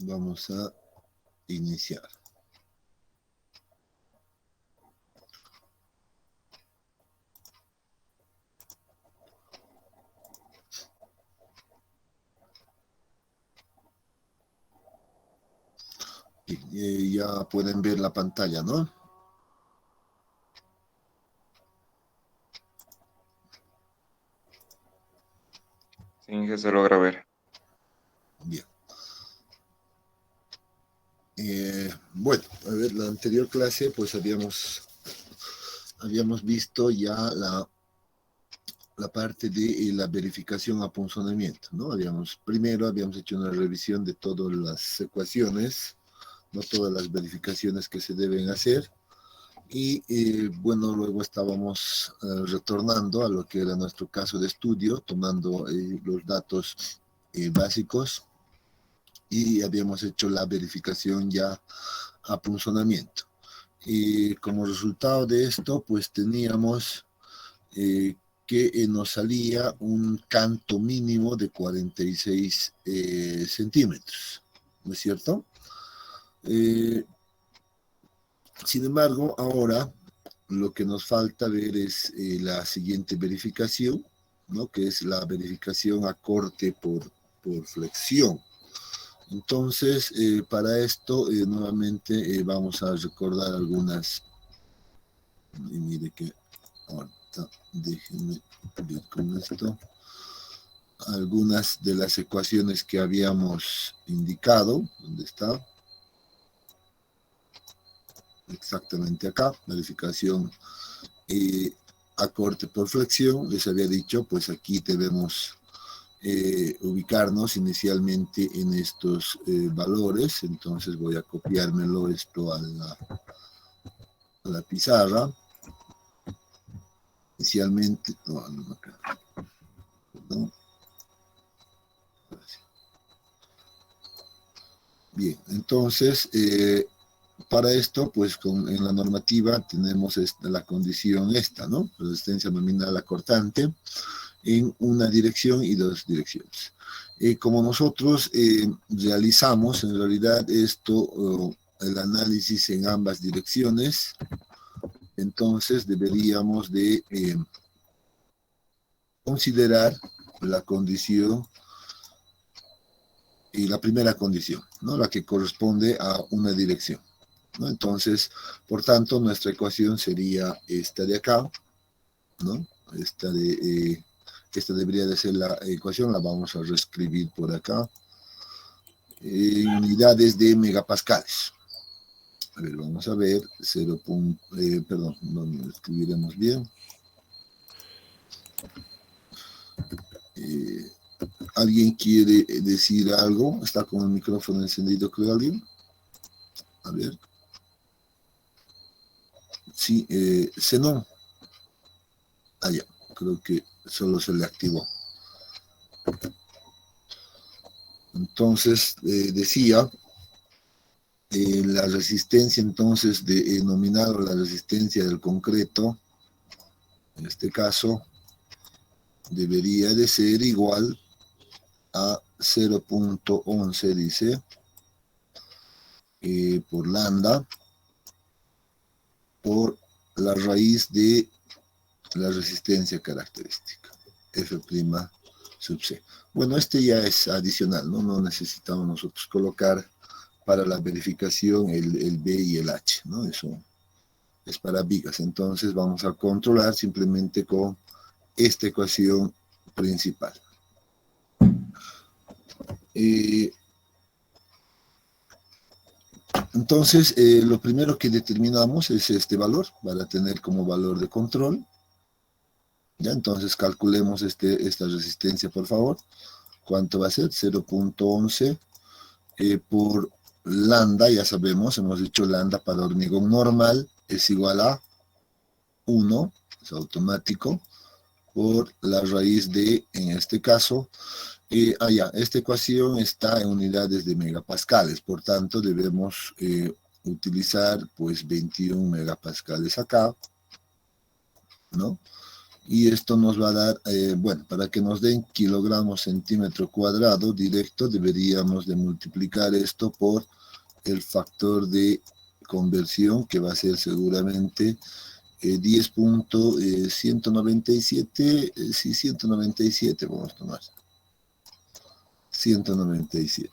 Vamos a iniciar. Ya pueden ver la pantalla, ¿no? Sí, que se logra ver. Bien. Bueno, a ver, la anterior clase pues habíamos visto ya la parte de la verificación a punzonamiento, ¿no? Primero habíamos hecho una revisión de todas las ecuaciones, no todas las verificaciones que se deben hacer, y bueno, luego estábamos retornando a lo que era nuestro caso de estudio, tomando los datos básicos, y habíamos hecho la verificación ya a punzonamiento. Y como resultado de esto, pues teníamos que nos salía un canto mínimo de 46 centímetros, ¿no es cierto? Sin embargo, ahora lo que nos falta ver es la siguiente verificación, ¿no? Que es la verificación a corte por flexión. Entonces, para esto, nuevamente vamos a recordar algunas, y mire que ahorita déjenme ver con esto, algunas de las ecuaciones que habíamos indicado. ¿Dónde está? Exactamente acá, verificación a corte por flexión. Les había dicho, pues aquí debemos ubicarnos inicialmente en estos valores. Entonces voy a copiármelo esto a la pizarra. Inicialmente, no acá, perdón. Bien, entonces, para esto, pues en la normativa tenemos la condición esta, ¿no? Resistencia nominal acortante en una dirección y dos direcciones. Como nosotros realizamos en realidad esto, el análisis en ambas direcciones, entonces deberíamos de considerar la condición y la primera condición, ¿no? La que corresponde a una dirección, ¿no? Entonces, por tanto, nuestra ecuación sería esta de acá, ¿no? Esta debería de ser la ecuación, la vamos a reescribir por acá, en unidades de megapascales. A ver, vamos a ver, perdón, no lo escribiremos bien. ¿Alguien quiere decir algo? ¿Está con el micrófono encendido, creo alguien? A ver. Sí, Zenón. Ah, ya, creo que solo se le activó. Entonces, decía, la resistencia entonces nominal o la resistencia del concreto, en este caso, debería de ser igual a 0.11, dice, por lambda, por la raíz de la resistencia característica, F' sub C. Bueno, este ya es adicional, ¿no? No necesitamos nosotros colocar para la verificación el B y el H, ¿no? Eso es para vigas. Entonces vamos a controlar simplemente con esta ecuación principal. Entonces, lo primero que determinamos es este valor para tener como valor de control. ¿Ya? Entonces calculemos esta resistencia, por favor. ¿Cuánto va a ser? 0.11 por lambda, ya sabemos, hemos dicho lambda para hormigón normal es igual a 1, es automático, por la raíz de, en este caso, esta ecuación está en unidades de megapascales, por tanto debemos utilizar pues 21 megapascales acá, ¿no? y esto nos va a dar, bueno, para que nos den kilogramos centímetro cuadrado directo, deberíamos de multiplicar esto por el factor de conversión, que va a ser seguramente 10.197, sí, 197 vamos a tomar. 197.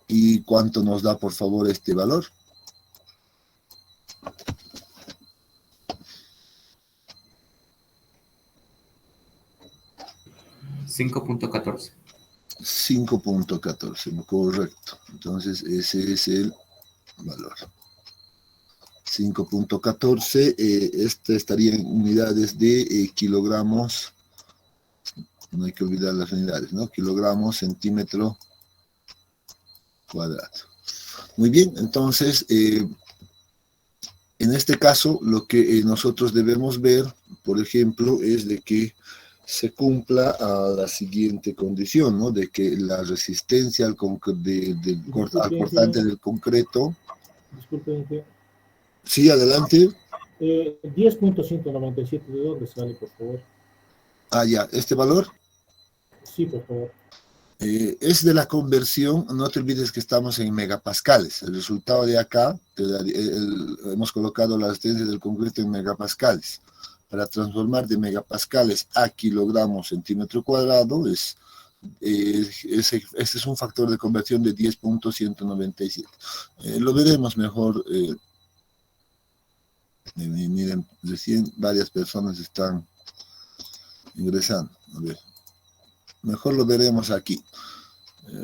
¿Y cuánto nos da, por favor, este valor? $5.14. 5.14, correcto. Entonces, ese es el valor. 5.14, este estaría en unidades de kilogramos, no hay que olvidar las unidades, ¿no? Kilogramos, centímetro cuadrado. Muy bien, entonces, en este caso, lo que nosotros debemos ver, por ejemplo, es de que se cumpla a la siguiente condición, ¿no? De que la resistencia al cortante del concreto. Disculpen. Sí, adelante. 10.197, ¿de dónde sale, por favor? Ah, ya, ¿este valor? Sí, por favor. Es de la conversión, no te olvides que estamos en megapascales. El resultado de acá, hemos colocado la resistencia del concreto en megapascales. Para transformar de megapascales a kilogramos centímetro cuadrado, este es un factor de conversión de 10.197. Lo veremos mejor. Miren, recién varias personas están ingresando. A ver. Mejor lo veremos aquí.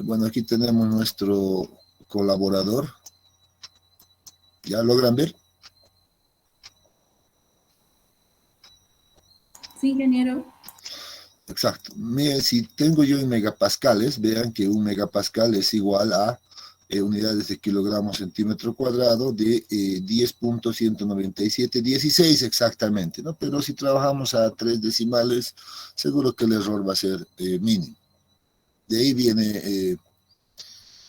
Bueno, aquí tenemos nuestro colaborador. ¿Ya logran ver? Sí, ingeniero. Exacto. Miren, si tengo yo en megapascales, vean que un megapascal es igual a unidades de kilogramos centímetro cuadrado de 10.197, 16 exactamente, ¿no? Pero si trabajamos a 3 decimales, seguro que el error va a ser mínimo. De ahí viene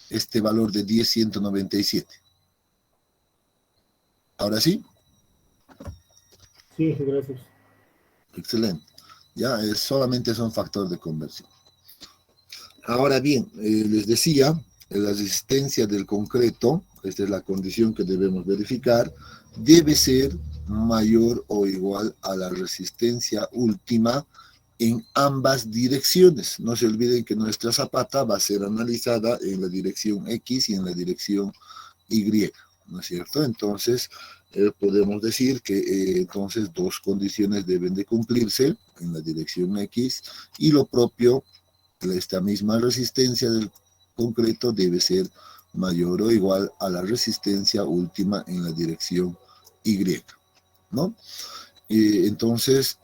este valor de 10.197. ¿Ahora sí? Sí, gracias. Excelente. Ya, solamente es un factor de conversión. Ahora bien, les decía, la resistencia del concreto, esta es la condición que debemos verificar, debe ser mayor o igual a la resistencia última en ambas direcciones. No se olviden que nuestra zapata va a ser analizada en la dirección X y en la dirección Y, ¿no es cierto? Entonces, podemos decir que entonces dos condiciones deben de cumplirse en la dirección X y lo propio, esta misma resistencia del concreto debe ser mayor o igual a la resistencia última en la dirección Y, ¿no? Entonces,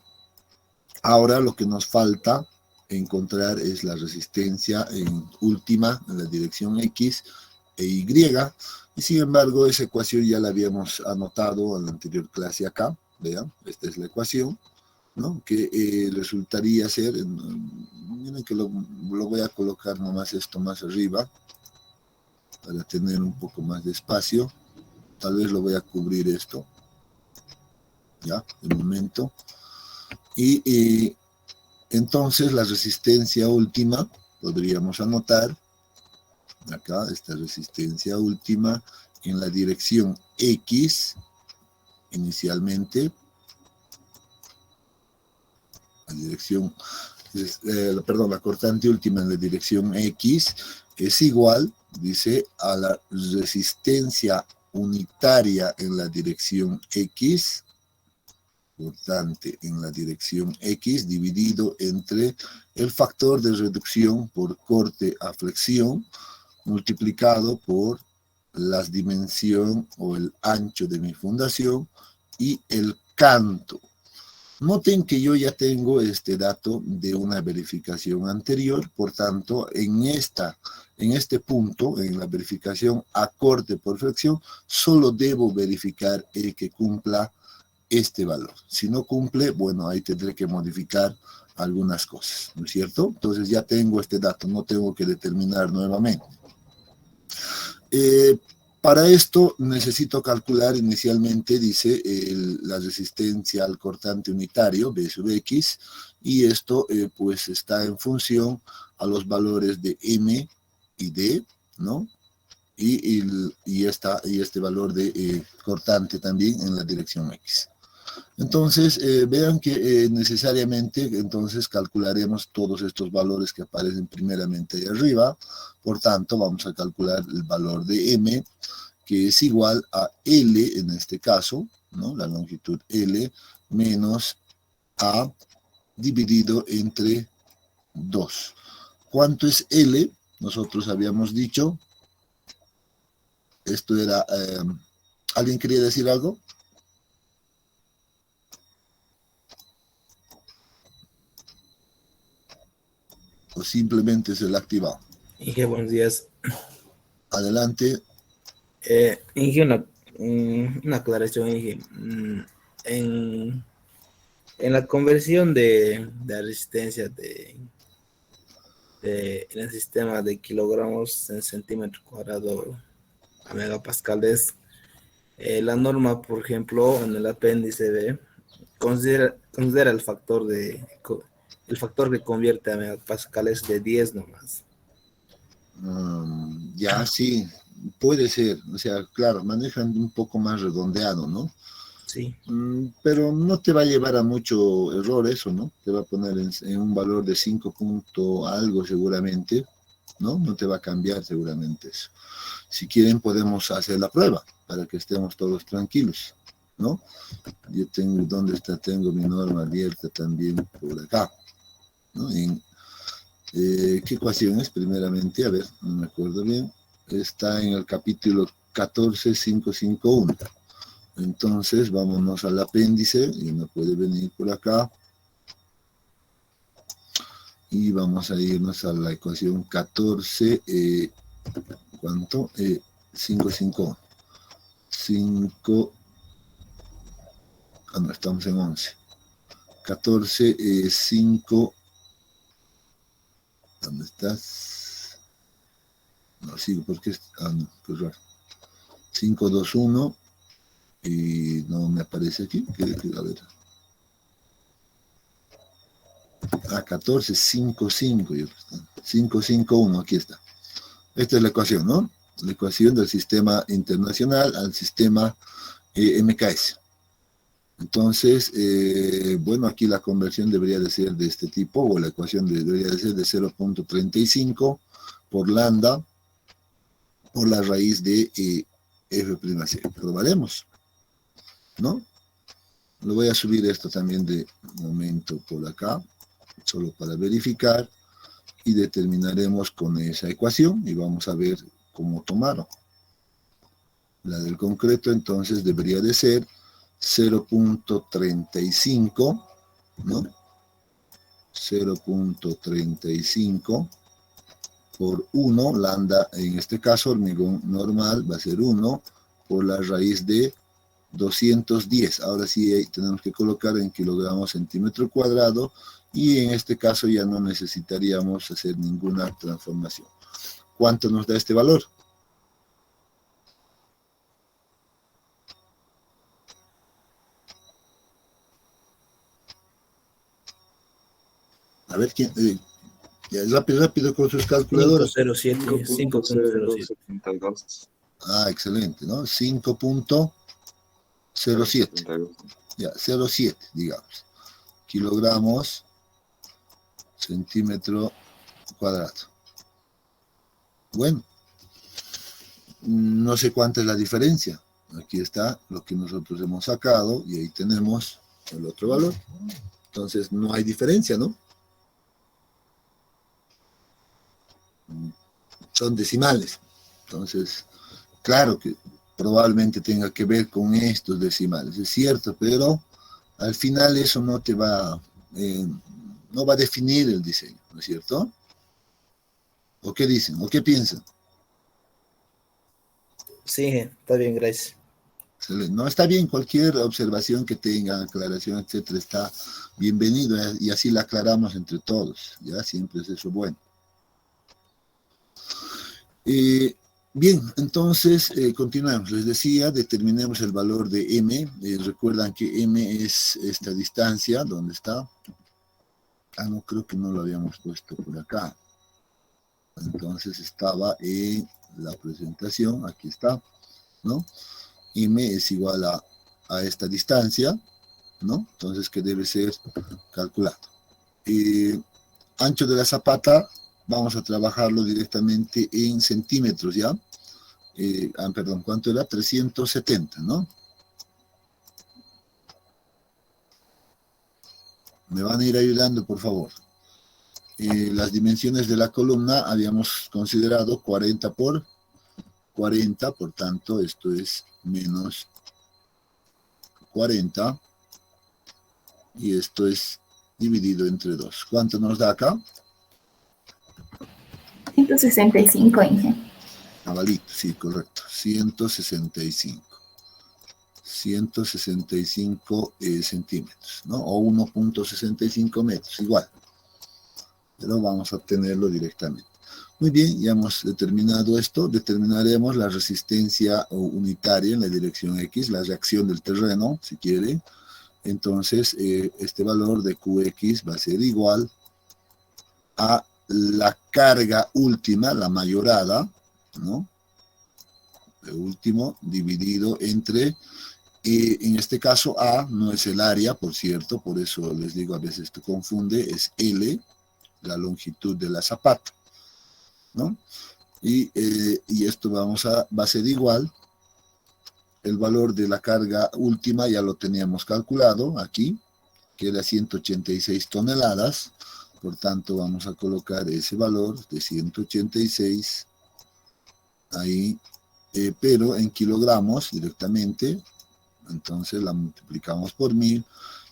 ahora lo que nos falta encontrar es la resistencia última en la dirección X e Y, y sin embargo esa ecuación ya la habíamos anotado en la anterior clase acá, vean, esta es la ecuación, ¿no? Que resultaría ser, miren que lo voy a colocar nomás esto más arriba, para tener un poco más de espacio, tal vez lo voy a cubrir esto, ya, de momento, y entonces la resistencia última, podríamos anotar, acá, esta resistencia última en la dirección X, inicialmente, la dirección, la cortante última en la dirección X, es igual, dice, a la resistencia unitaria en la dirección X, cortante en la dirección X, dividido entre el factor de reducción por corte a flexión, multiplicado por la dimensión o el ancho de mi fundación y el canto. Noten que yo ya tengo este dato de una verificación anterior, por tanto, en este punto, en la verificación a corte por flexión, solo debo verificar el que cumpla este valor. Si no cumple, bueno, ahí tendré que modificar algunas cosas, ¿no es cierto? Entonces ya tengo este dato, no tengo que determinar nuevamente. Para esto necesito calcular inicialmente, dice, la resistencia al cortante unitario, B sub X, y esto pues está en función a los valores de M y D, ¿no? Y este valor de cortante también en la dirección X. Entonces, vean que necesariamente, entonces calcularemos todos estos valores que aparecen primeramente ahí arriba. Por tanto, vamos a calcular el valor de M, que es igual a L en este caso, ¿no? La longitud L menos A dividido entre 2. ¿Cuánto es L? Nosotros habíamos dicho, esto era, ¿alguien quería decir algo? O simplemente se le ha activado. Inge, buenos días. Adelante. Inge, una aclaración, Inge. En la conversión de la resistencia en el sistema de kilogramos en centímetro cuadrado a megapascales, la norma, por ejemplo, en el apéndice B, considera el factor que convierte a megapascales de 10 nomás. Ya, sí, puede ser. O sea, claro, manejan un poco más redondeado, ¿no? Sí. Pero no te va a llevar a mucho error eso, ¿no? Te va a poner en un valor de 5 punto algo seguramente, ¿no? No te va a cambiar seguramente eso. Si quieren podemos hacer la prueba para que estemos todos tranquilos, ¿no? Yo tengo, ¿dónde está? Tengo mi norma abierta también por acá, ¿no? ¿Qué ecuación es? Primeramente, a ver, no me acuerdo bien. Está en el capítulo 14551. Entonces, vámonos al apéndice, y uno puede venir por acá. Y vamos a irnos a la ecuación 14, ¿cuánto? 551. 5, no, estamos en 11. 14, 5, ¿dónde estás? No, sigo, porque, no, qué raro. 521, y no me aparece aquí, a ver. 14, 5, 5, 5, 5, 1, aquí está. Esta es la ecuación, ¿no? La ecuación del sistema internacional al sistema MKS. Entonces, bueno, aquí la conversión debería de ser de este tipo, o la ecuación debería de ser de 0.35 por lambda por la raíz de F'(C). Probaremos, ¿no? Lo voy a subir esto también de momento por acá, solo para verificar, y determinaremos con esa ecuación y vamos a ver cómo tomarlo. La del concreto entonces debería de ser 0.35, ¿no? 0.35 por 1, lambda, en este caso hormigón normal va a ser 1 por la raíz de 210. Ahora sí tenemos que colocar en kilogramos centímetro cuadrado, y en este caso ya no necesitaríamos hacer ninguna transformación. ¿Cuánto nos da este valor? A ver, ¿quién? Ya, rápido con sus calculadoras. 5.07. 5.072. Excelente, ¿no? 5.07. Ya, 0,7, digamos. Kilogramos centímetro cuadrado. Bueno, no sé cuánta es la diferencia. Aquí está lo que nosotros hemos sacado y ahí tenemos el otro valor. Entonces no hay diferencia, ¿no? Son decimales. Entonces, claro que probablemente tenga que ver con estos decimales, es cierto, pero al final eso no te va, no va a definir el diseño, ¿no es cierto? ¿O qué dicen? ¿O qué piensan? Sí, está bien, gracias. No, está bien, cualquier observación que tenga, aclaración, etcétera, está bienvenido, y así la aclaramos entre todos, ya siempre es eso bueno. Bien, entonces continuamos. Les decía, determinemos el valor de m. Recuerdan que m es esta distancia, ¿dónde está? No, creo que no lo habíamos puesto por acá. Entonces estaba en la presentación, aquí está, ¿no? M es igual a esta distancia, ¿no? Entonces, que debe ser calculado. Ancho de la zapata, vamos a trabajarlo directamente en centímetros, ¿ya? Perdón, ¿cuánto era? 370, ¿no? Me van a ir ayudando, por favor. Las dimensiones de la columna habíamos considerado 40 por 40, por tanto, esto es menos 40, y esto es dividido entre 2. ¿Cuánto nos da acá? 165, Inge. Navalito, sí, correcto. 165. 165 centímetros, ¿no? O 1.65 metros, igual. Pero vamos a obtenerlo directamente. Muy bien, ya hemos determinado esto. Determinaremos la resistencia unitaria en la dirección X, la reacción del terreno, si quiere. Entonces, este valor de Qx va a ser igual a la carga última, la mayorada, ¿no? El último dividido entre, en este caso A no es el área, por cierto, por eso les digo, a veces esto confunde, es L, la longitud de la zapata, ¿no? Y esto va a ser igual, el valor de la carga última ya lo teníamos calculado aquí, que era 186 toneladas, por tanto vamos a colocar ese valor de 186 ahí, pero en kilogramos directamente, entonces la multiplicamos por 1000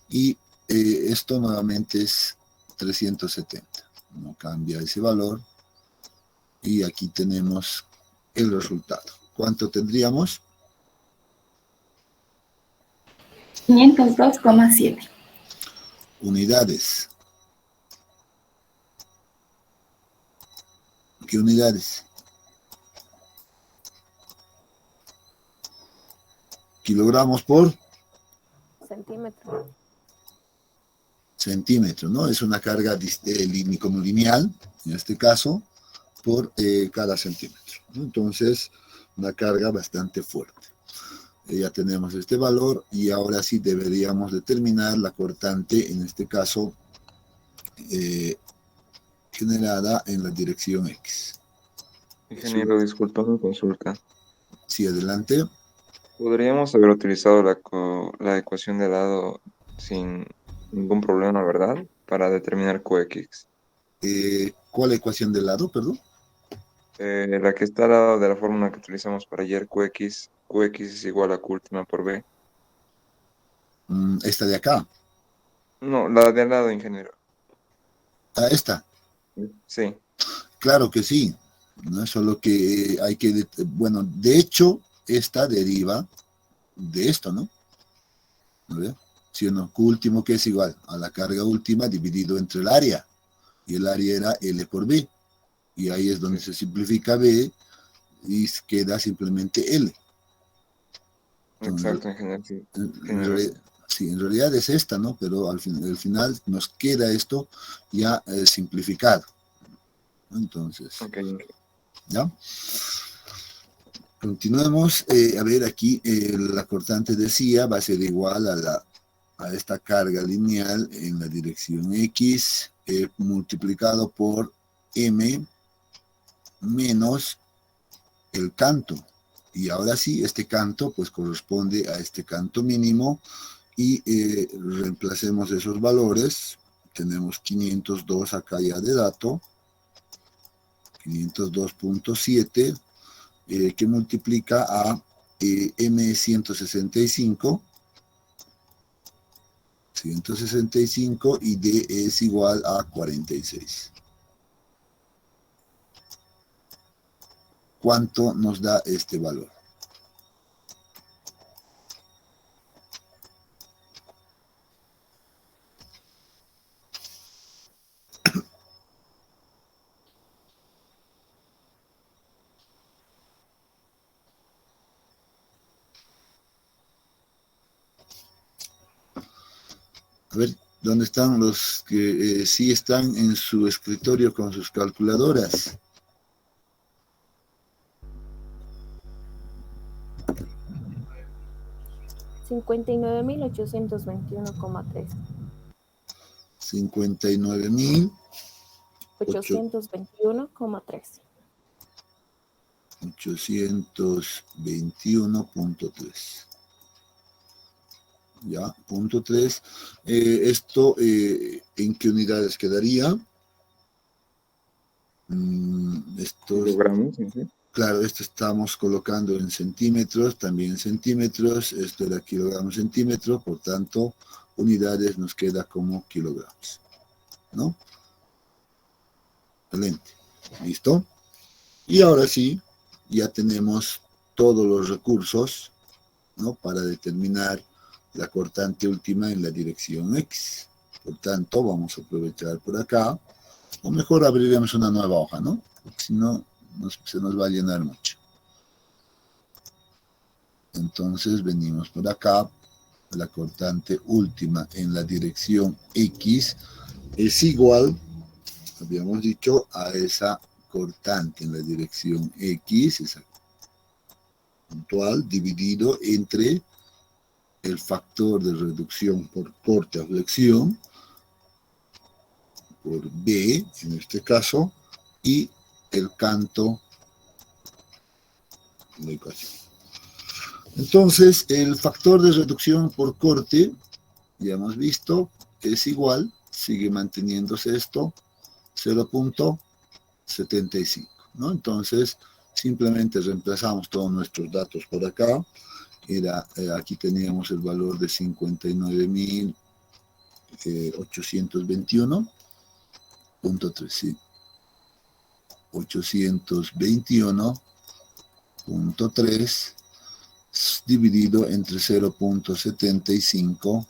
y esto nuevamente es 370, no cambia ese valor y aquí tenemos el resultado. ¿Cuánto tendríamos? 502,7. Unidades. ¿Qué unidades? Kilogramos por centímetro, ¿no? Es una carga como lineal, en este caso, por cada centímetro, ¿no? Entonces, una carga bastante fuerte. Ya tenemos este valor y ahora sí deberíamos determinar la cortante, en este caso, generada en la dirección X. Ingeniero, disculpa mi consulta. Sí, adelante. Podríamos haber utilizado la ecuación de lado sin ningún problema, ¿verdad? Para determinar Qx. ¿Cuál ecuación del lado, perdón? La que está al lado de la fórmula que utilizamos para ayer, Qx es igual a Q última por B. Esta de acá. No, la de al lado, ingeniero. Esta. Sí. Claro que sí, ¿no? Solo que hay que, bueno, de hecho, esta deriva de esto, ¿no? ¿No ve? ¿Sí o no? Q último que es igual a la carga última dividido entre el área, y el área era L por B, y ahí es donde se simplifica B y queda simplemente L. Entonces, Exacto, ingeniero. Sí, tiene en razón. sí, en realidad es esta, ¿no? Pero al final nos queda esto ya simplificado, ¿no? Entonces, Ok, ¿ya? Continuemos, a ver aquí, la cortante decía va a ser igual a esta carga lineal en la dirección X multiplicado por M menos el canto. Y ahora sí, este canto pues corresponde a este canto mínimo y reemplacemos esos valores. Tenemos 502 acá ya de dato, 502.7 que multiplica a M165 y D es igual a 46. ¿Cuánto nos da este valor? A ver, ¿dónde están los que sí están en su escritorio con sus calculadoras? $59,821,3. 59.000. 821,3. 821.3. Ya, punto 3. Esto, ¿en qué unidades quedaría? Esto, Kilogramos, ¿sí? claro, esto estamos colocando en centímetros, también en centímetros. Esto era kilogramos centímetros, por tanto, unidades nos queda como kilogramos, ¿no? Excelente. ¿Listo? Y ahora sí, ya tenemos todos los recursos, ¿no? Para determinar la cortante última en la dirección X. Por tanto, vamos a aprovechar por acá, o mejor abriremos una nueva hoja, ¿no? Porque si no, se nos va a llenar mucho. Entonces, venimos por acá, la cortante última en la dirección X es igual, habíamos dicho, a esa cortante en la dirección X, esa puntual, dividido entre el factor de reducción por corte a flexión, por B, en este caso, y el canto de la ecuación. Entonces, el factor de reducción por corte, ya hemos visto, es igual, sigue manteniéndose esto, 0.75, ¿no? Entonces, simplemente reemplazamos todos nuestros datos por acá. Aquí teníamos el valor de 59.821.3, ¿sí? 821.3 dividido entre 0.75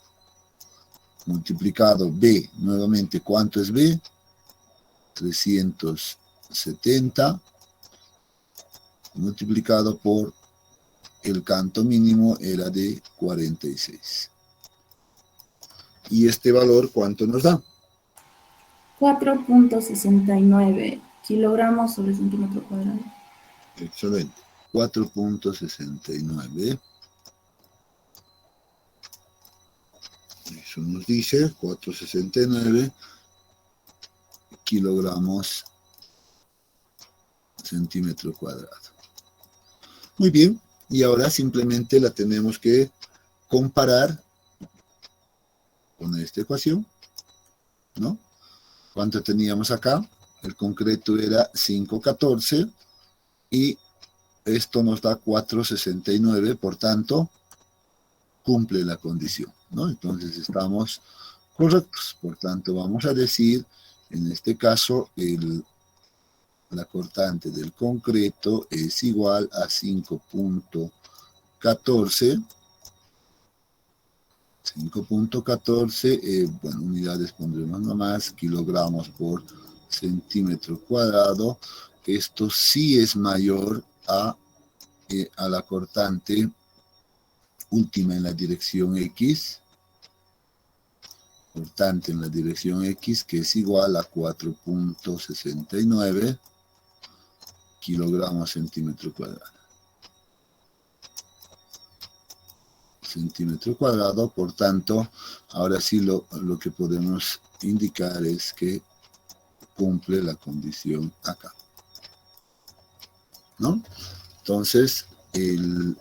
multiplicado B. Nuevamente, ¿cuánto es B? 370 multiplicado por el canto mínimo era de 46. ¿Y este valor cuánto nos da? 4.69 kilogramos sobre centímetro cuadrado. Excelente. 4.69. Eso nos dice 469 kilogramos centímetro cuadrado. Muy bien. Y ahora simplemente la tenemos que comparar con esta ecuación, ¿no? ¿Cuánto teníamos acá? El concreto era 514 y esto nos da 469, por tanto, cumple la condición, ¿no? Entonces estamos correctos. Por tanto, vamos a decir, en este caso, la cortante del concreto es igual a 5.14. 5.14, bueno, unidades pondremos nomás, kilogramos por centímetro cuadrado. Esto sí es mayor a la cortante última en la dirección X. Cortante en la dirección X, que es igual a 4.69 kilogramos centímetro cuadrado. Centímetro cuadrado, por tanto, ahora sí lo que podemos indicar es que cumple la condición acá, ¿no? Entonces, el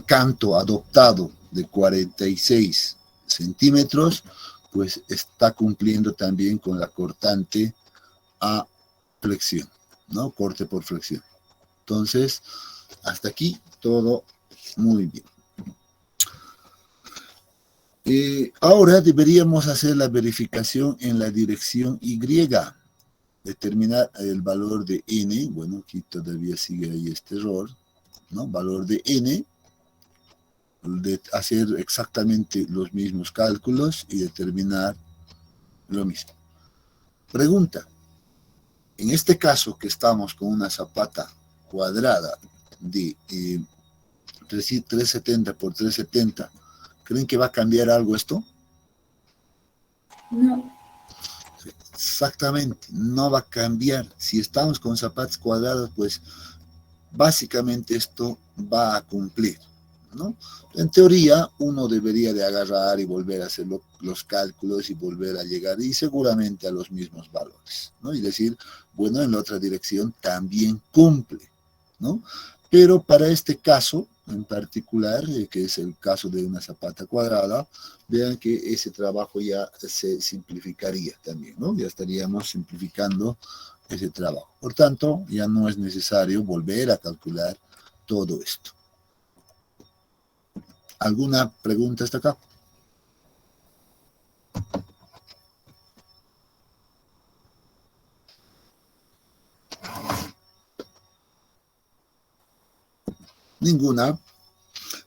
canto adoptado de 46 centímetros, pues está cumpliendo también con la cortante a flexión, ¿no? Corte por flexión. Entonces, hasta aquí todo muy bien. Ahora deberíamos hacer la verificación en la dirección Y, determinar el valor de n, bueno, aquí todavía sigue ahí este error, ¿no? Valor de n, de hacer exactamente los mismos cálculos y determinar lo mismo. Pregunta, en este caso que estamos con una zapata cuadrada de 370 por 370, ¿creen que va a cambiar algo esto? No, Exactamente, no va a cambiar. Si estamos con zapatas cuadradas, pues básicamente esto va a cumplir, ¿no? En teoría, uno debería de agarrar y volver a hacer los cálculos y volver a llegar y seguramente a los mismos valores, ¿no? Y decir, bueno, en la otra dirección también cumple, ¿no? Pero para este caso en particular, que es el caso de una zapata cuadrada, vean que ese trabajo ya se simplificaría también, ¿no? Ya estaríamos simplificando ese trabajo. Por tanto, ya no es necesario volver a calcular todo esto. ¿Alguna pregunta hasta acá? Ninguna.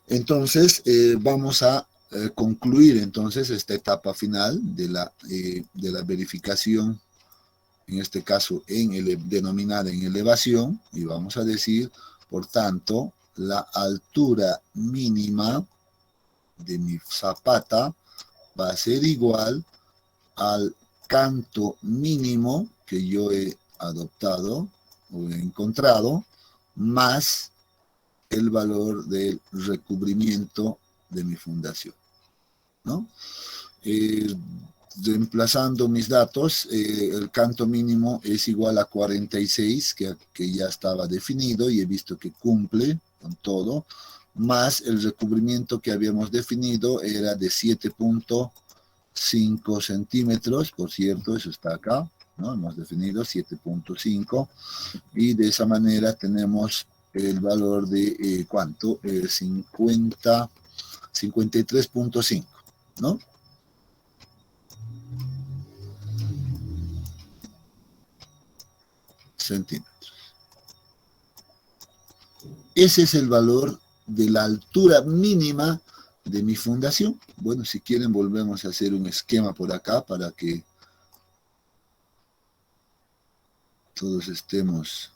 Entonces, vamos a concluir entonces esta etapa final de la verificación, en este caso denominada en elevación, y vamos a decir, por tanto, la altura mínima de mi zapata va a ser igual al canto mínimo que yo he adoptado o he encontrado, más el valor del recubrimiento de mi fundación, ¿no? Reemplazando mis datos, el canto mínimo es igual a 46, que ya estaba definido y he visto que cumple con todo, más el recubrimiento que habíamos definido era de 7.5 centímetros, por cierto, eso está acá, ¿no? Hemos definido 7.5 y de esa manera tenemos el valor de, ¿cuánto? 53.5, ¿no? Centímetros. Ese es el valor de la altura mínima de mi fundación. Bueno, si quieren volvemos a hacer un esquema por acá para que todos estemos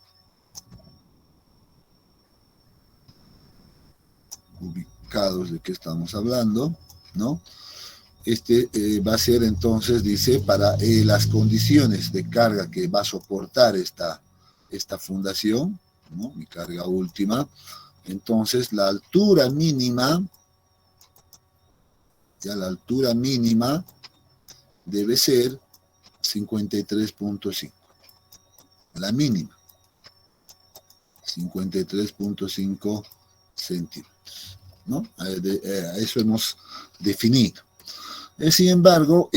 ubicados de qué estamos hablando, ¿no? Este va a ser entonces, dice, para las condiciones de carga que va a soportar esta fundación, ¿no? Mi carga última. Entonces la altura mínima, ya la altura mínima debe ser 53.5. La mínima, 53.5 centímetros, ¿no? Eso hemos definido. Sin embargo,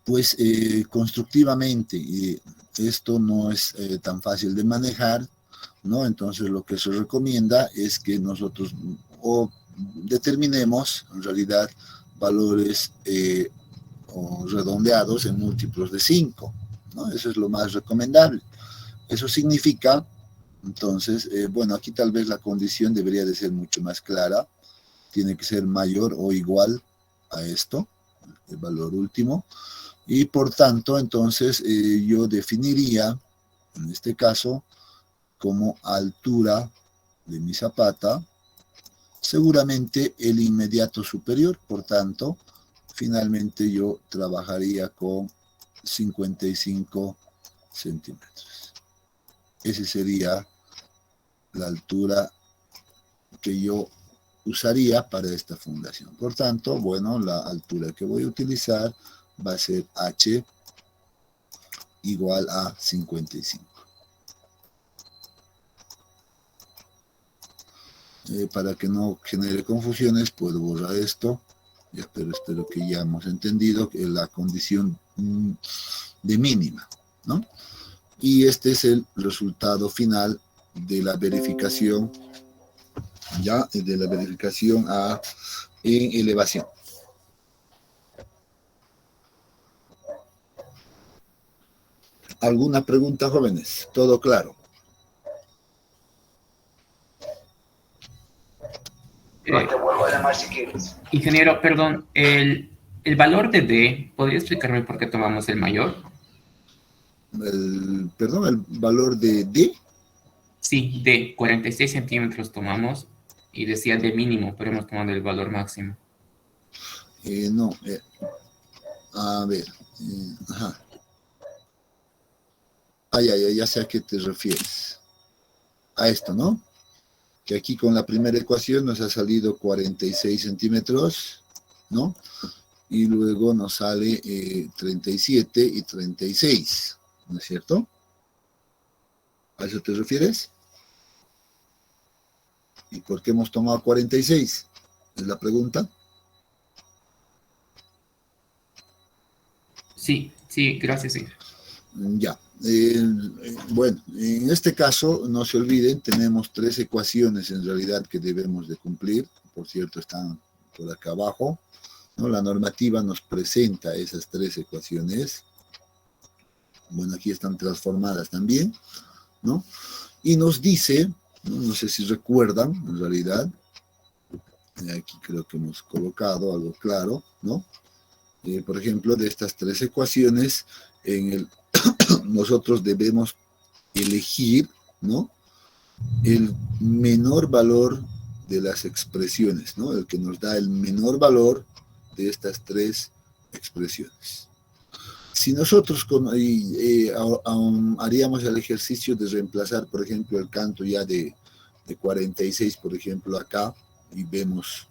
pues constructivamente esto no es tan fácil de manejar, ¿no? Entonces lo que se recomienda es que nosotros determinemos en realidad valores o redondeados en múltiplos de 5, ¿no? Eso es lo más recomendable. Eso significa, entonces, bueno, aquí tal vez la condición debería de ser mucho más clara, tiene que ser mayor o igual a esto, el valor último, y por tanto, entonces, yo definiría, en este caso, como altura de mi zapata, seguramente el inmediato superior, por tanto, finalmente yo trabajaría con 55 centímetros. Esa sería la altura que yo usaría para esta fundación. Por tanto, bueno, la altura que voy a utilizar va a ser H igual a 55. Para que no genere confusiones, puedo borrar esto, pero espero que ya hemos entendido que la condición de mínima, ¿no? Y este es el resultado final de la verificación, ya, de la verificación en elevación. ¿Alguna pregunta, jóvenes? ¿Todo claro? Te vuelvo a llamar si quieres. Ingeniero, perdón, el valor de D, ¿podría explicarme por qué tomamos el mayor? Perdón, el valor de D. Sí, D, 46 centímetros tomamos y decía D mínimo, pero hemos tomado el valor máximo. No, A ver, ajá. Ya sé a qué te refieres. A esto, ¿no? Que aquí con la primera ecuación nos ha salido 46 centímetros, ¿no? Y luego nos sale 37 y 36, ¿no es cierto? ¿A eso te refieres? ¿Y por qué hemos tomado 46? Es la pregunta. Sí, gracias, señor. Ya. Bueno, en este caso, no se olviden, tenemos 3 ecuaciones en realidad que debemos de cumplir. Por cierto, están por acá abajo, ¿no? La normativa nos presenta esas 3 ecuaciones. Bueno, aquí están transformadas también, ¿no? Y nos dice, no sé si recuerdan, en realidad, aquí creo que hemos colocado algo claro, ¿no? Por ejemplo, de estas 3 ecuaciones, nosotros debemos elegir, ¿no? El menor valor de las expresiones, ¿no? El que nos da el menor valor de estas 3 expresiones. Si nosotros haríamos el ejercicio de reemplazar, por ejemplo, el canto ya de 46, por ejemplo, acá, y vemos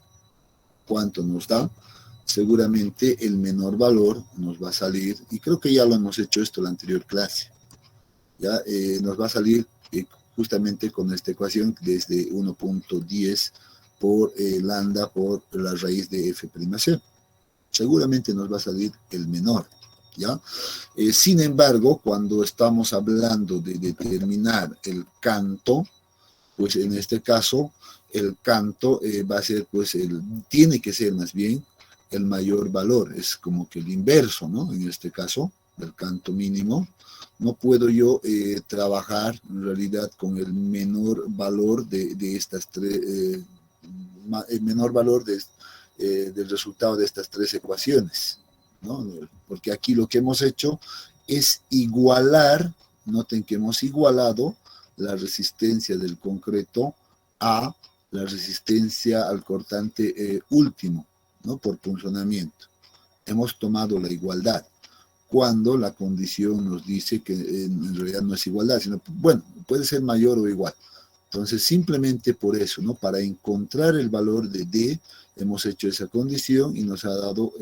cuánto nos da, seguramente el menor valor nos va a salir, y creo que ya lo hemos hecho esto en la anterior clase, ya nos va a salir justamente con esta ecuación desde 1.10 por lambda por la raíz de f'(c). Seguramente nos va a salir el menor, ¿ya? Sin embargo, cuando estamos hablando de determinar el canto, pues en este caso, el canto va a ser, pues, tiene que ser más bien el mayor valor, es como que el inverso, ¿no? En este caso, del canto mínimo. No puedo yo trabajar en realidad con el menor valor de estas 3, el menor valor del resultado de estas 3 ecuaciones, ¿no? Porque aquí lo que hemos hecho es igualar, noten que hemos igualado la resistencia del concreto a la resistencia al cortante último, ¿no? Por punzonamiento. Hemos tomado la igualdad, cuando la condición nos dice que en realidad no es igualdad, sino, bueno, puede ser mayor o igual. Entonces, simplemente por eso, ¿no? Para encontrar el valor de D, hemos hecho esa condición y nos ha dado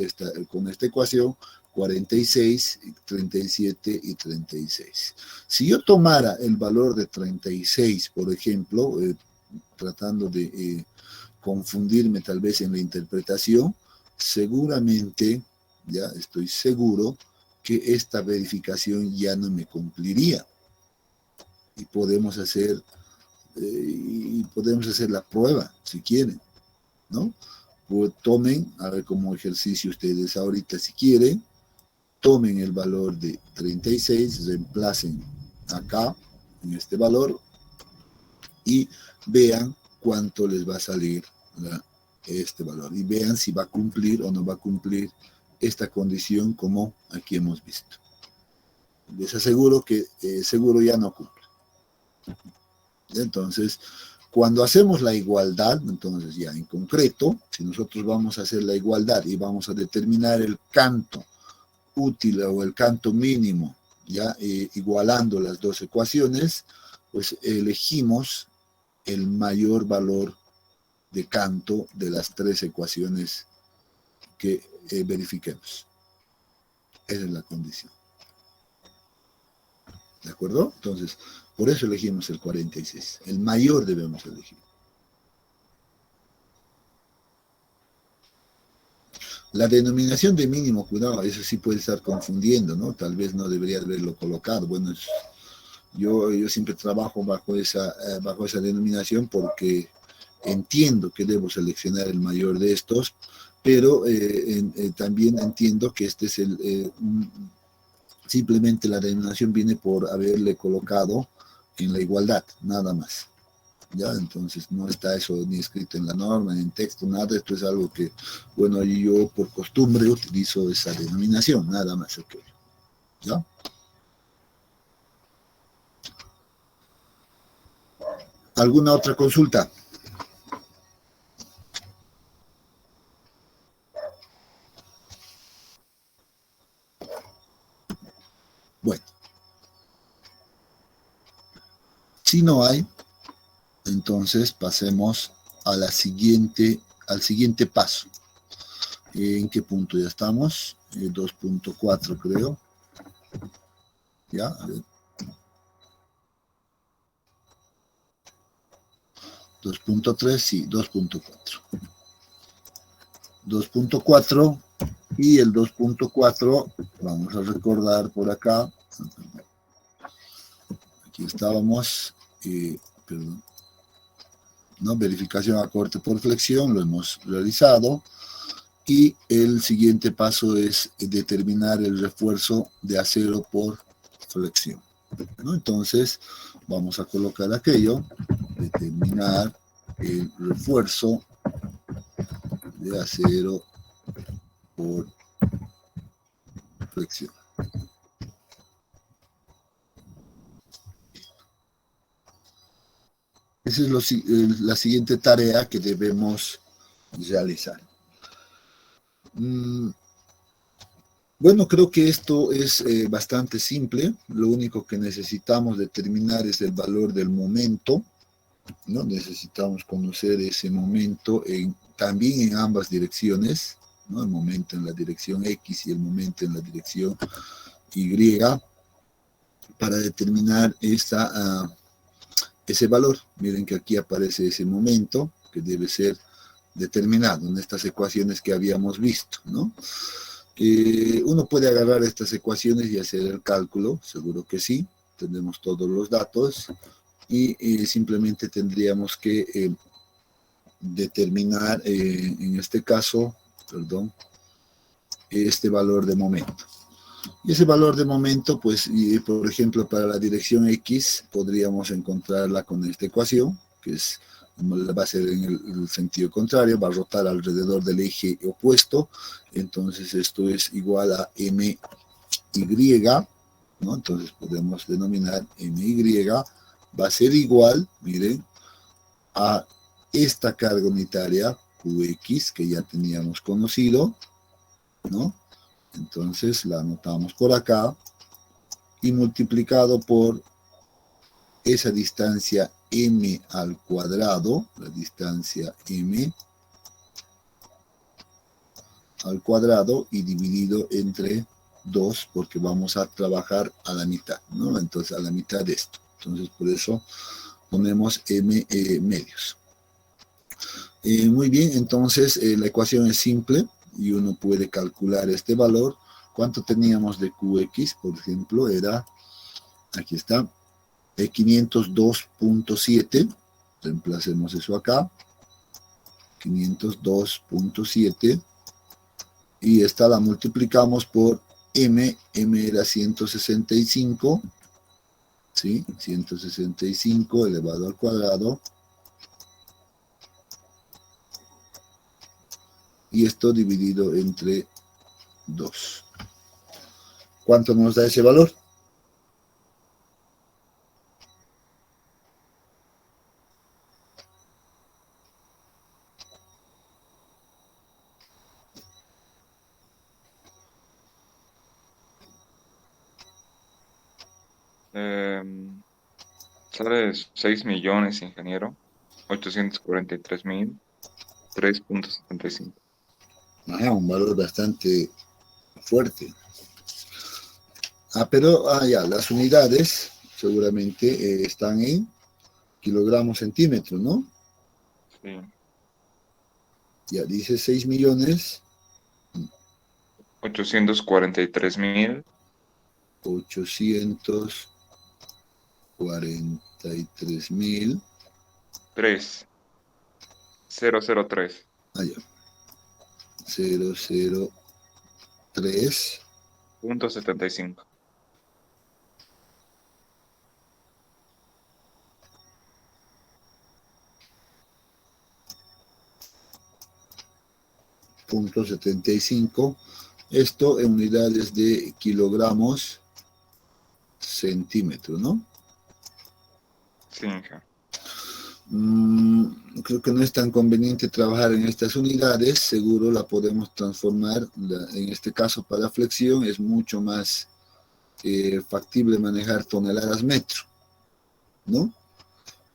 con esta ecuación 46, 37 y 36. Si yo tomara el valor de 36, por ejemplo, tratando de confundirme tal vez en la interpretación, seguramente, ya estoy seguro, que esta verificación ya no me cumpliría. Y podemos hacer la prueba, si quieren, ¿no? Pues tomen, a ver, como ejercicio ustedes ahorita, si quieren, tomen el valor de 36, reemplacen acá, en este valor, y vean cuánto les va a salir este valor. Y vean si va a cumplir o no va a cumplir esta condición como aquí hemos visto. Les aseguro que seguro ya no cumple. Entonces, cuando hacemos la igualdad, entonces ya en concreto, si nosotros vamos a hacer la igualdad y vamos a determinar el canto útil o el canto mínimo, ya igualando las 2 ecuaciones, pues elegimos el mayor valor de canto de las 3 ecuaciones que verifiquemos. Esa es la condición. ¿De acuerdo? Entonces, por eso elegimos el 46. El mayor debemos elegir. La denominación de mínimo, cuidado, eso sí puede estar confundiendo, ¿no? Tal vez no debería haberlo colocado. Bueno, yo siempre trabajo bajo esa denominación porque entiendo que debo seleccionar el mayor de estos, pero también entiendo que este es simplemente la denominación viene por haberle colocado en la igualdad, nada más. ¿Ya? Entonces no está eso ni escrito en la norma, ni en texto, nada. Esto es algo que, bueno, yo por costumbre utilizo esa denominación, nada más. Okay. ¿Ya? ¿Alguna otra consulta? Si no hay, entonces pasemos a al siguiente paso. ¿En qué punto ya estamos? 2.4 creo. Ya, a ver. 2.3, sí, 2.4. 2.4 y el 2.4, vamos a recordar por acá. Aquí estábamos, perdón. ¿No? Verificación a corte por flexión, lo hemos realizado. Y el siguiente paso es determinar el refuerzo de acero por flexión, ¿no? Entonces, vamos a colocar aquello, determinar el refuerzo de acero por flexión. Esa es la siguiente tarea que debemos realizar. Bueno, creo que esto es bastante simple. Lo único que necesitamos determinar es el valor del momento, ¿no? Necesitamos conocer ese momento también en ambas direcciones, ¿no? El momento en la dirección X y el momento en la dirección Y, para determinar ese valor. Miren que aquí aparece ese momento que debe ser determinado en estas ecuaciones que habíamos visto, ¿no? Uno puede agarrar estas ecuaciones y hacer el cálculo, seguro que sí, tenemos todos los datos y simplemente tendríamos que determinar, en este caso, perdón, este valor de momento. Y ese valor de momento, pues, por ejemplo, para la dirección X, podríamos encontrarla con esta ecuación, que va a ser en el sentido contrario, va a rotar alrededor del eje opuesto, entonces esto es igual a MY, ¿no? Entonces podemos denominar MY, va a ser igual, miren, a esta carga unitaria, QX, que ya teníamos conocido, ¿no? Entonces la anotamos por acá y multiplicado por esa distancia m al cuadrado, la distancia m al cuadrado y dividido entre 2 porque vamos a trabajar a la mitad, ¿no? Entonces a la mitad de esto. Entonces por eso ponemos m medios. Muy bien, entonces la ecuación es simple y uno puede calcular este valor. ¿Cuánto teníamos de QX? Por ejemplo, era, aquí está, 502.7, reemplacemos eso acá, 502.7, y esta la multiplicamos por m era 165, ¿sí? 165 elevado al cuadrado, y esto dividido entre 2. ¿Cuánto nos da ese valor? Sale 6 millones, ingeniero. 843.000, 3.75. Un valor bastante fuerte. Pero ya, las unidades seguramente están en kilogramos centímetros, ¿no? Sí. Ya dice 6 millones. 843.000. 843.000. 003. Ya. 003. .75. .75. Esto en unidades de kilogramos centímetro, ¿no? Sí, ingeniero. Creo que no es tan conveniente trabajar en estas unidades, seguro la podemos transformar, en este caso para flexión es mucho más factible manejar toneladas metro, ¿no?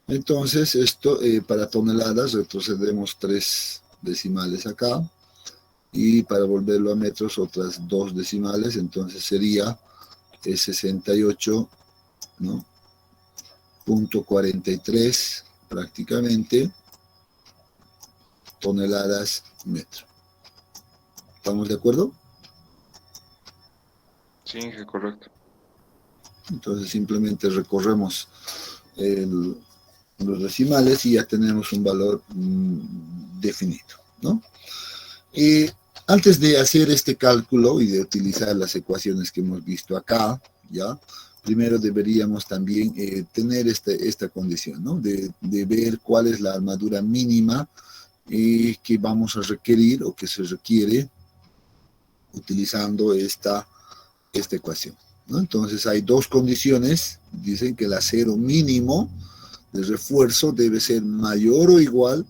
Entonces, esto para toneladas retrocedemos 3 decimales acá, y para volverlo a metros otras 2 decimales, entonces sería 68, ¿no? Punto 43 prácticamente toneladas metro. ¿Estamos de acuerdo? Sí, Inge, correcto. Entonces simplemente recorremos los decimales y ya tenemos un valor definido, ¿no? Antes de hacer este cálculo y de utilizar las ecuaciones que hemos visto acá, ¿ya? Primero deberíamos también tener esta condición, ¿no? De ver cuál es la armadura mínima que vamos a requerir o que se requiere utilizando esta ecuación, ¿no? Entonces hay 2 condiciones. Dicen que el acero mínimo de refuerzo debe ser mayor o igual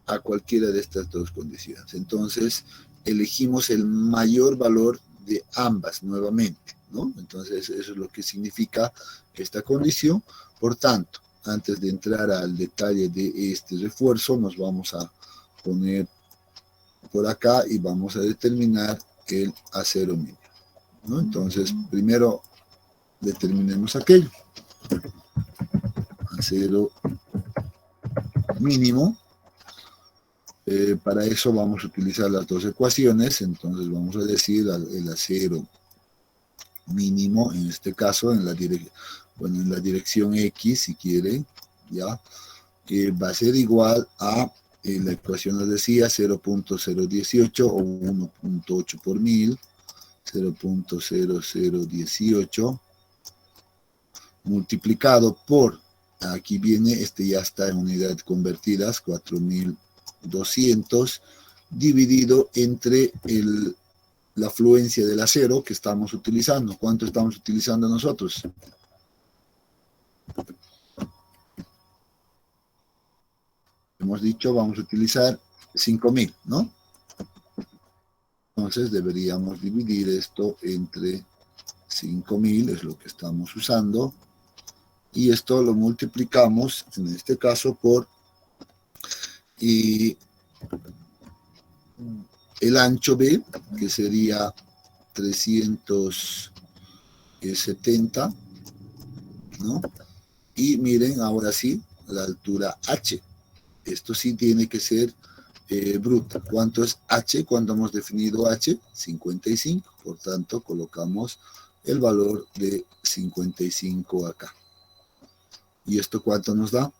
a cualquiera de estas 2 condiciones. Entonces elegimos el mayor valor de ambas nuevamente, ¿no? Entonces eso es lo que significa esta condición. Por tanto, antes de entrar al detalle de este refuerzo, nos vamos a poner por acá y vamos a determinar el acero mínimo, ¿no? Entonces, primero determinemos aquello. Acero mínimo. Para eso vamos a utilizar las 2 ecuaciones. Entonces vamos a decir el acero mínimo, en este caso, en la dirección X, si quieren, ¿ya? Que va a ser igual a, la ecuación nos decía, 0.018 o 1.8 por 1000, 0.0018, multiplicado por, aquí viene, ya está en unidades convertidas, 4200, dividido entre la fluencia del acero que estamos utilizando. ¿Cuánto estamos utilizando nosotros? Hemos dicho, vamos a utilizar 5000, ¿no? Entonces deberíamos dividir esto entre 5000, es lo que estamos usando, y esto lo multiplicamos, en este caso, por el ancho B, que sería 370, ¿no? Y miren, ahora sí, la altura H. Esto sí tiene que ser bruta. ¿Cuánto es H? Cuando hemos definido H, 55. Por tanto, colocamos el valor de 55 acá. ¿Y esto cuánto nos da?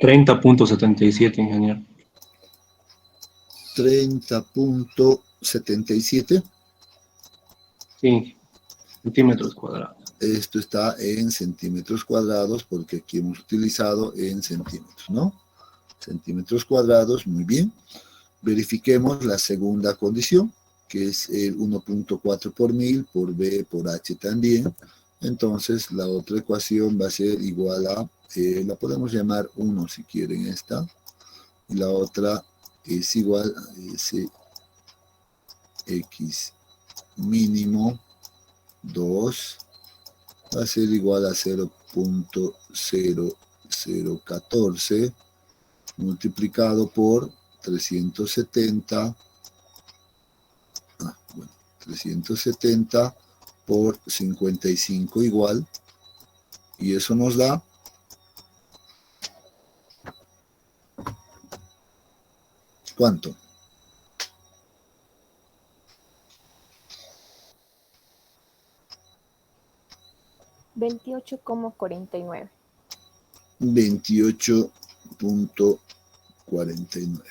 $30.77, ingeniero. 30.77. Sí, centímetros cuadrados. Esto está en centímetros cuadrados porque aquí hemos utilizado en centímetros, ¿no? Centímetros cuadrados, muy bien. Verifiquemos la segunda condición, que es el 1.4 por 1000 por B por H también. Entonces la otra ecuación va a ser igual a, la podemos llamar 1 si quieren esta, y la otra es igual a Sx mínimo 2, va a ser igual a 0.0014 multiplicado por 370, 370 por 55 igual, y eso nos da ¿cuánto? $28.49. 28.49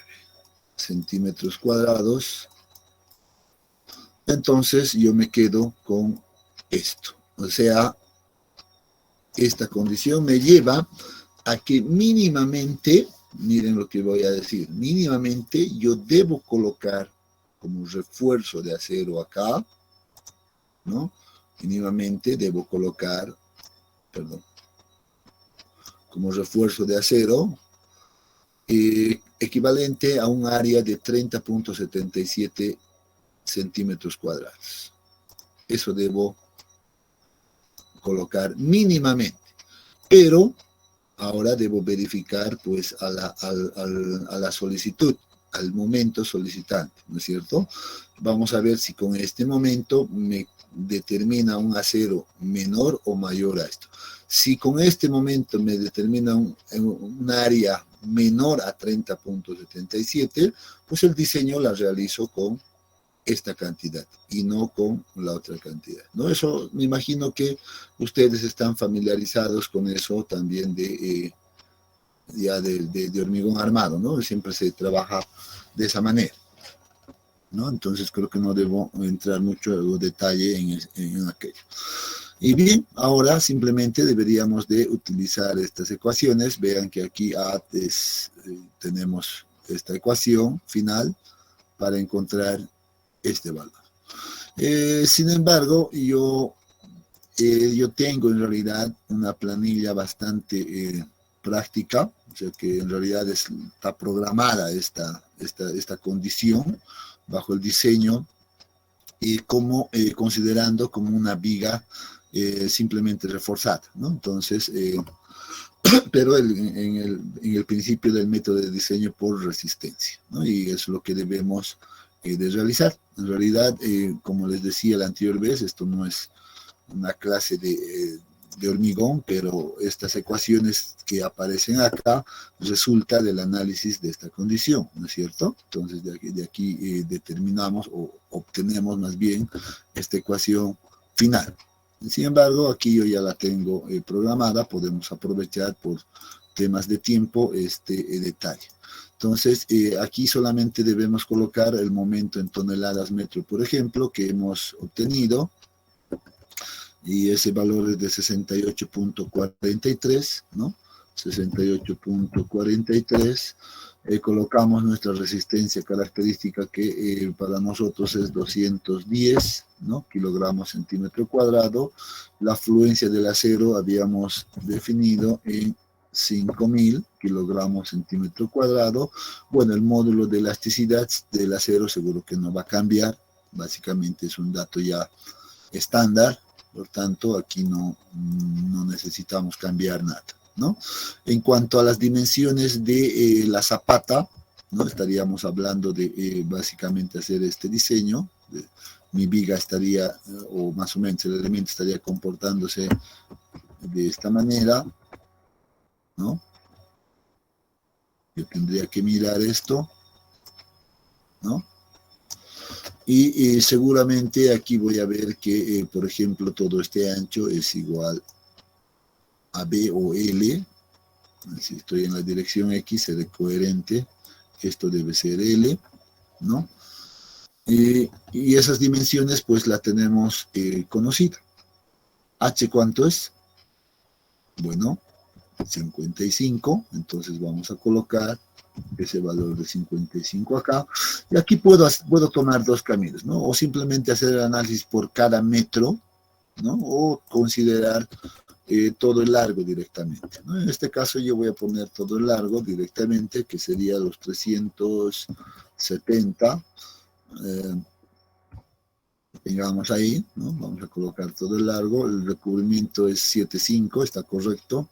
centímetros cuadrados. Entonces yo me quedo con esto. O sea, esta condición me lleva a que mínimamente, miren lo que voy a decir, mínimamente yo debo colocar como refuerzo de acero acá, ¿no? Mínimamente debo colocar, perdón, como refuerzo de acero, equivalente a un área de 30.77 centímetros cuadrados. Eso debo colocar mínimamente, pero ahora debo verificar pues a la solicitud, al momento solicitante, ¿no es cierto? Vamos a ver si con este momento me determina un acero menor o mayor a esto. Si con este momento me determina un área menor a 30.77, pues el diseño la realizo con esta cantidad y no con la otra cantidad, ¿no? Eso me imagino que ustedes están familiarizados con eso también de hormigón armado, ¿no? Siempre se trabaja de esa manera, ¿no? Entonces creo que no debo entrar mucho en detalle en aquello. Y bien, ahora simplemente deberíamos de utilizar estas ecuaciones. Vean que aquí tenemos esta ecuación final para encontrar este valor. Sin embargo, yo tengo en realidad una planilla bastante práctica, o sea que en realidad está programada esta condición bajo el diseño y considerando como una viga simplemente reforzada, ¿no? Entonces, pero en el principio del método de diseño por resistencia, ¿no? Y es lo que debemos de realizar. En realidad, como les decía la anterior vez, esto no es una clase de hormigón, pero estas ecuaciones que aparecen acá resulta del análisis de esta condición, ¿no es cierto? Entonces de aquí determinamos o obtenemos más bien esta ecuación final. Sin embargo, aquí yo ya la tengo programada, podemos aprovechar por temas de tiempo este detalle. Entonces, aquí solamente debemos colocar el momento en toneladas metro, por ejemplo, que hemos obtenido, y ese valor es de 68.43, ¿no? 68.43. Colocamos nuestra resistencia característica que para nosotros es 210, ¿no? Kilogramos centímetro cuadrado. La fluencia del acero habíamos definido en 5.000 kilogramos centímetro cuadrado. Bueno, el módulo de elasticidad del acero seguro que no va a cambiar, básicamente es un dato ya estándar, por tanto aquí no necesitamos cambiar nada, ¿no? En cuanto a las dimensiones de la zapata, ¿no? Estaríamos hablando de básicamente hacer este diseño. Mi viga estaría, o más o menos el elemento estaría comportándose de esta manera, ¿no? Yo tendría que mirar esto, ¿no? Y seguramente aquí voy a ver que, por ejemplo, todo este ancho es igual a B o L. Si estoy en la dirección X, seré coherente. Esto debe ser L, ¿no? Y esas dimensiones, pues, la tenemos conocida. H, ¿cuánto es? Bueno, 55, entonces vamos a colocar ese valor de 55 acá, y aquí puedo tomar dos caminos, ¿no? O simplemente hacer el análisis por cada metro, ¿no? O considerar todo el largo directamente, ¿no? En este caso yo voy a poner todo el largo directamente, que sería los 370, tengamos ahí, ¿no? Vamos a colocar todo el largo, el recubrimiento es 7.5, está correcto,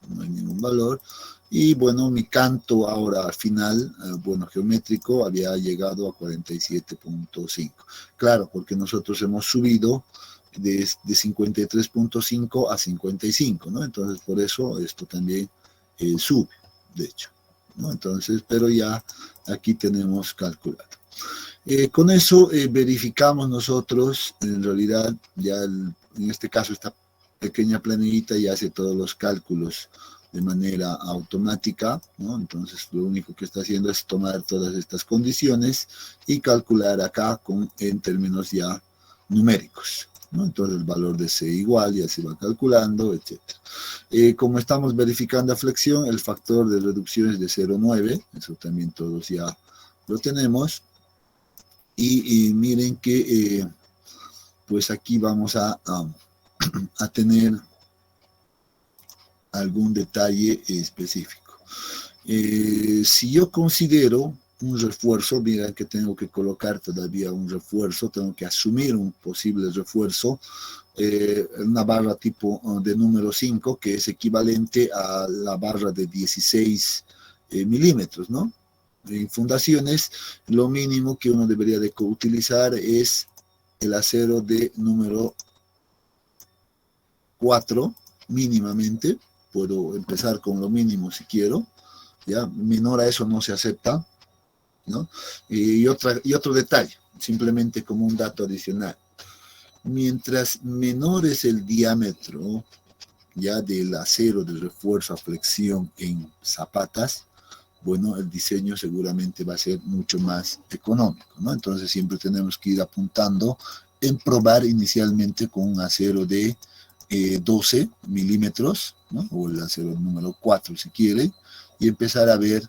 no hay ningún valor. Y bueno, mi canto ahora final, bueno, geométrico, había llegado a 47.5. Claro, porque nosotros hemos subido de 53.5 a 55, ¿no? Entonces, por eso esto también sube, de hecho, ¿no? Entonces, pero ya aquí tenemos calculado. Con eso verificamos nosotros, en realidad, ya en este caso esta pequeña planillita ya hace todos los cálculos de manera automática, ¿no? Entonces lo único que está haciendo es tomar todas estas condiciones y calcular acá en términos ya numéricos, ¿no? Entonces el valor de C igual ya se va calculando, etc. Como estamos verificando a flexión, el factor de reducción es de 0,9, eso también todos ya lo tenemos. Y miren que pues aquí vamos a tener algún detalle específico. Si yo considero un refuerzo, mira que tengo que colocar todavía un refuerzo, tengo que asumir un posible refuerzo, una barra tipo de número 5, que es equivalente a la barra de 16 milímetros, ¿no? En fundaciones, lo mínimo que uno debería de utilizar es el acero de número 4, mínimamente. Puedo empezar con lo mínimo si quiero, ¿ya? Menor a eso no se acepta, ¿no? Y otro detalle, simplemente como un dato adicional. Mientras menor es el diámetro ya del acero de refuerzo a flexión en zapatas, bueno, el diseño seguramente va a ser mucho más económico, ¿no? Entonces siempre tenemos que ir apuntando en probar inicialmente con un acero de 12 milímetros, ¿no? O el acero número 4 si quiere, y empezar a ver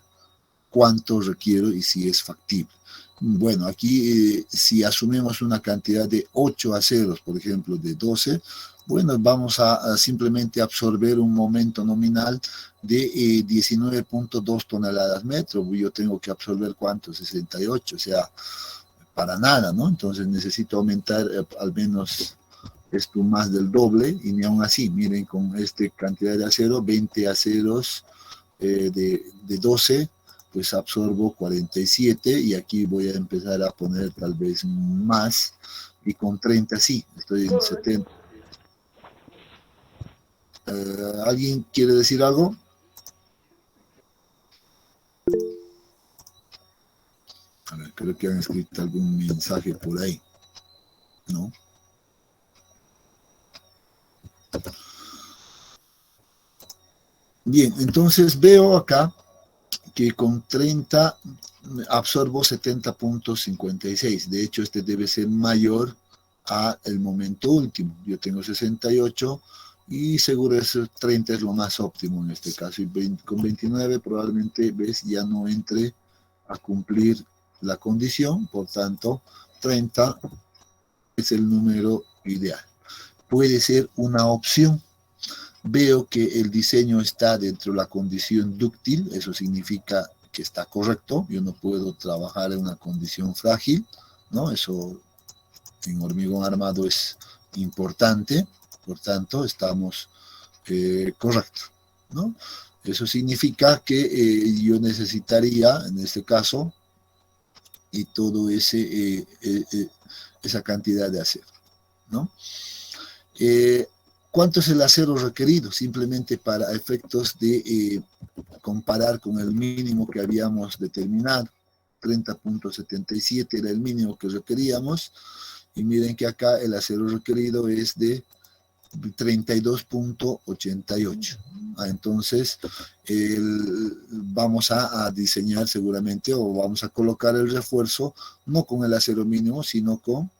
cuánto requiero y si es factible. Bueno, aquí si asumimos una cantidad de 8 aceros, por ejemplo, de 12, bueno, vamos a simplemente absorber un momento nominal de 19.2 toneladas metro. Yo tengo que absorber, ¿cuánto? 68, o sea, para nada, ¿no? Entonces necesito aumentar al menos esto más del doble, y ni aún así, miren, con esta cantidad de acero, 20 aceros de 12, pues absorbo 47, y aquí voy a empezar a poner tal vez más, y con 30 sí, estoy en 70. ¿Alguien quiere decir algo? A ver, creo que han escrito algún mensaje por ahí, ¿no? Bien, entonces veo acá que con 30 absorbo 70.56. De hecho, este debe ser mayor a el momento último. Yo tengo 68 y seguro ese 30 es lo más óptimo en este caso. Y con 29 probablemente, ves, ya no entre a cumplir la condición. Por tanto, 30 es el número ideal. Puede ser una opción. Veo que el diseño está dentro de la condición dúctil, eso significa que está correcto. Yo no puedo trabajar en una condición frágil, ¿no? Eso en hormigón armado es importante, por tanto estamos correctos, ¿no? Eso significa que yo necesitaría, en este caso, y todo esa cantidad de acero, ¿no? ¿Cuánto es el acero requerido? Simplemente para efectos de comparar con el mínimo que habíamos determinado. 30.77 era el mínimo que requeríamos. Y miren que acá el acero requerido es de 32.88. Entonces, vamos a diseñar seguramente, o vamos a colocar el refuerzo, no con el acero mínimo, sino con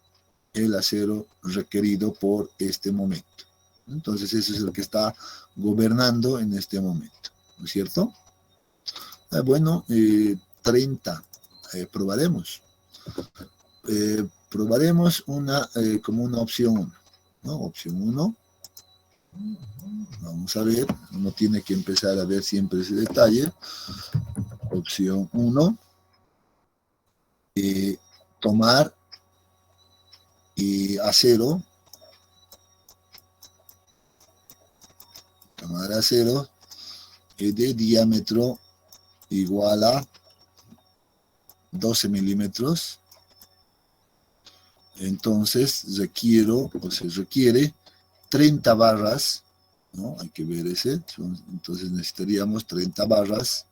el acero requerido por este momento. Entonces ese es el que está gobernando en este momento, ¿no es cierto? Bueno, 30, probaremos. Probaremos como una opción 1, ¿no? Opción 1. Vamos a ver, uno tiene que empezar a ver siempre ese detalle. Opción 1. Tomar acero. Tomar acero de diámetro igual a 12 milímetros. Entonces se requiere 30 barras, ¿no? Hay que ver ese. Entonces necesitaríamos 30 barras,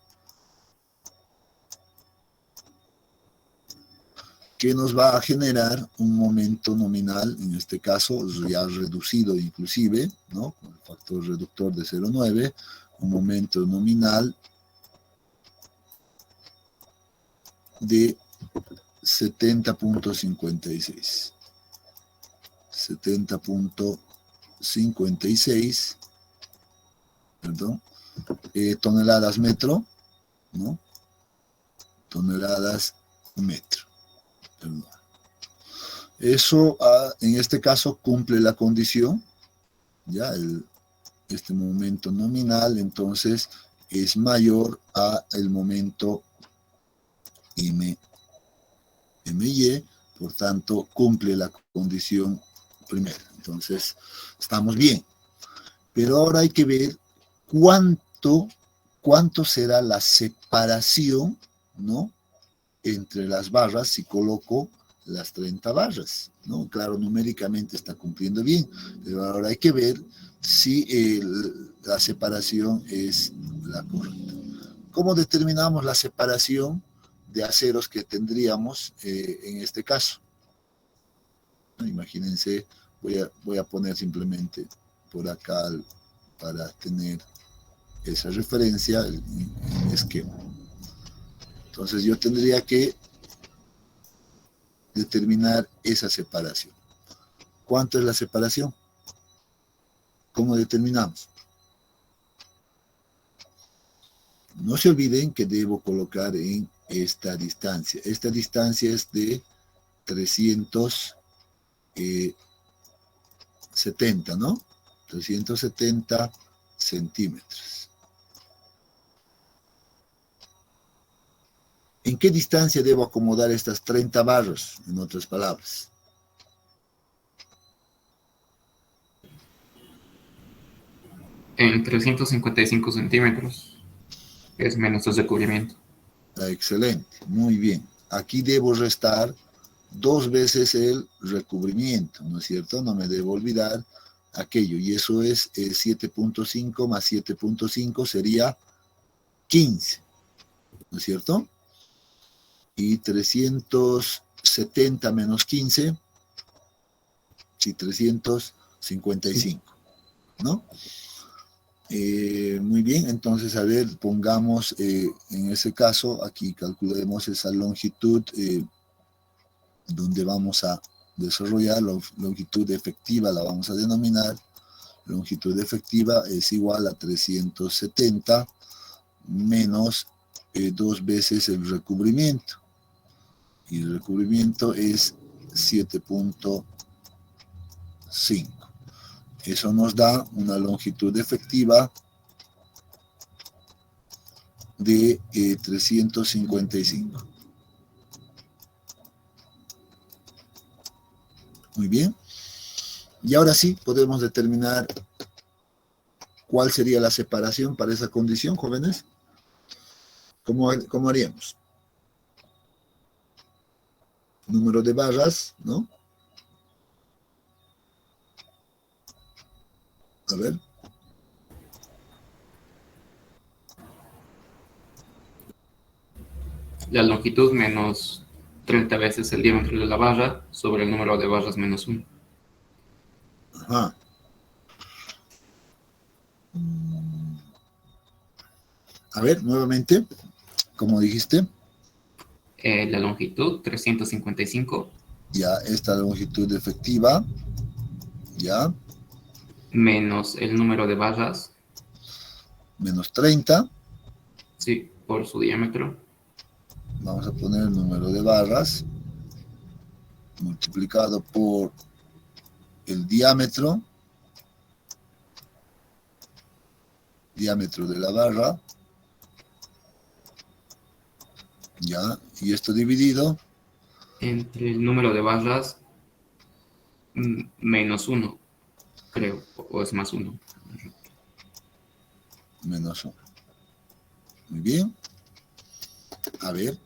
que nos va a generar un momento nominal, en este caso ya reducido inclusive, ¿no? Con el factor reductor de 0,9, un momento nominal de 70.56. 70.56, perdón, toneladas metro, ¿no? Toneladas metro. Perdón. Eso en este caso cumple la condición, ya este momento nominal, entonces es mayor a el momento MY, por tanto cumple la condición primera. Entonces estamos bien, pero ahora hay que ver cuánto será la separación, ¿no?, entre las barras si coloco las 30 barras, ¿no? Claro, numéricamente está cumpliendo bien, pero ahora hay que ver si la separación es la correcta. ¿Cómo determinamos la separación de aceros que tendríamos en este caso? Imagínense, voy a poner simplemente por acá para tener esa referencia en esquema. Entonces yo tendría que determinar esa separación. ¿Cuánto es la separación? ¿Cómo determinamos? No se olviden que debo colocar en esta distancia. Esta distancia es de 370, ¿no? 370 centímetros. ¿En qué distancia debo acomodar estas 30 barras, en otras palabras? En 355 centímetros. Es menos el recubrimiento. Excelente, muy bien. Aquí debo restar 2 veces el recubrimiento, ¿no es cierto? No me debo olvidar aquello. Y eso es 7.5 más 7.5 sería 15, ¿no es cierto? Y 370 menos 15, sí, 355, ¿no? Muy bien, entonces, a ver, pongamos en ese caso, aquí calculemos esa longitud donde vamos a desarrollar la longitud efectiva, la vamos a denominar. Longitud efectiva es igual a 370 menos 2 veces el recubrimiento. Y el recubrimiento es 7.5. Eso nos da una longitud efectiva de 355. Muy bien. Y ahora sí, podemos determinar cuál sería la separación para esa condición, jóvenes. ¿Cómo haríamos? Número de barras, ¿no? A ver. La longitud menos 30 veces el diámetro de la barra sobre el número de barras menos 1. Ajá. A ver, nuevamente, como dijiste. La longitud, 355. Ya, esta longitud efectiva. Ya. Menos el número de barras. Menos 30. Sí, por su diámetro. Vamos a poner el número de barras multiplicado por el diámetro de la barra, ya, y esto dividido entre el número de barras menos 1, creo, o es más 1. Menos 1. Muy bien. A ver.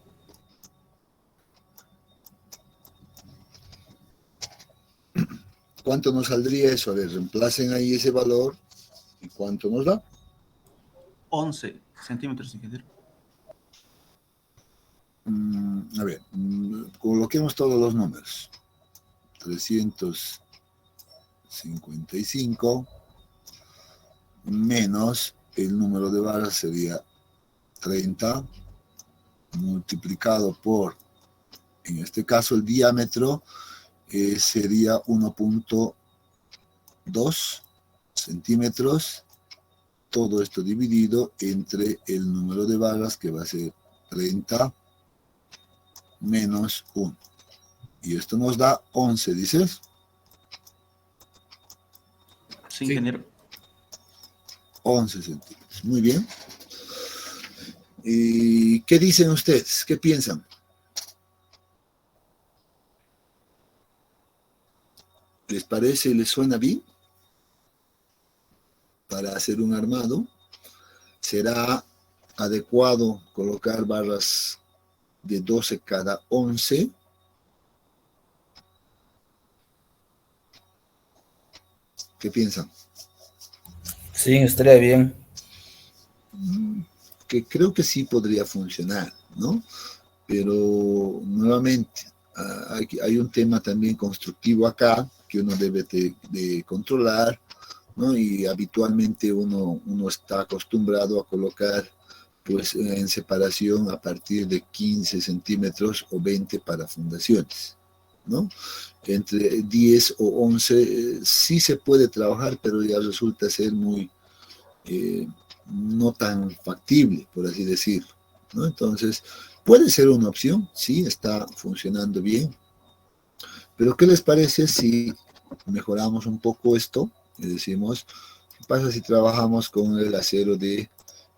¿Cuánto nos saldría eso? A ver, reemplacen ahí ese valor. ¿Y cuánto nos da? 11 centímetros, ingeniero. A ver, coloquemos todos los números. 355 menos el número de barras sería 30 multiplicado por, en este caso, el diámetro sería 1.2 centímetros. Todo esto dividido entre el número de barras, que va a ser 30 menos 1. Y esto nos da 11, ¿dices? Sí, ingeniero. 11 centímetros. Muy bien. ¿Y qué dicen ustedes? ¿Qué piensan? ¿Les parece, les suena bien? Para hacer un armado, será adecuado colocar barras de 12 cada 11. ¿Qué piensan? Sí, estaría bien. Que creo que sí podría funcionar, ¿no? Pero nuevamente, hay un tema también constructivo acá que uno debe de controlar, ¿no? Y habitualmente uno está acostumbrado a colocar pues en separación a partir de 15 centímetros o 20 para fundaciones, ¿no? Entre 10 o 11 sí se puede trabajar, pero ya resulta ser muy no tan factible, por así decirlo, ¿no? Entonces, puede ser una opción, sí, está funcionando bien, pero ¿qué les parece si mejoramos un poco esto y decimos, ¿qué pasa si trabajamos con el acero de,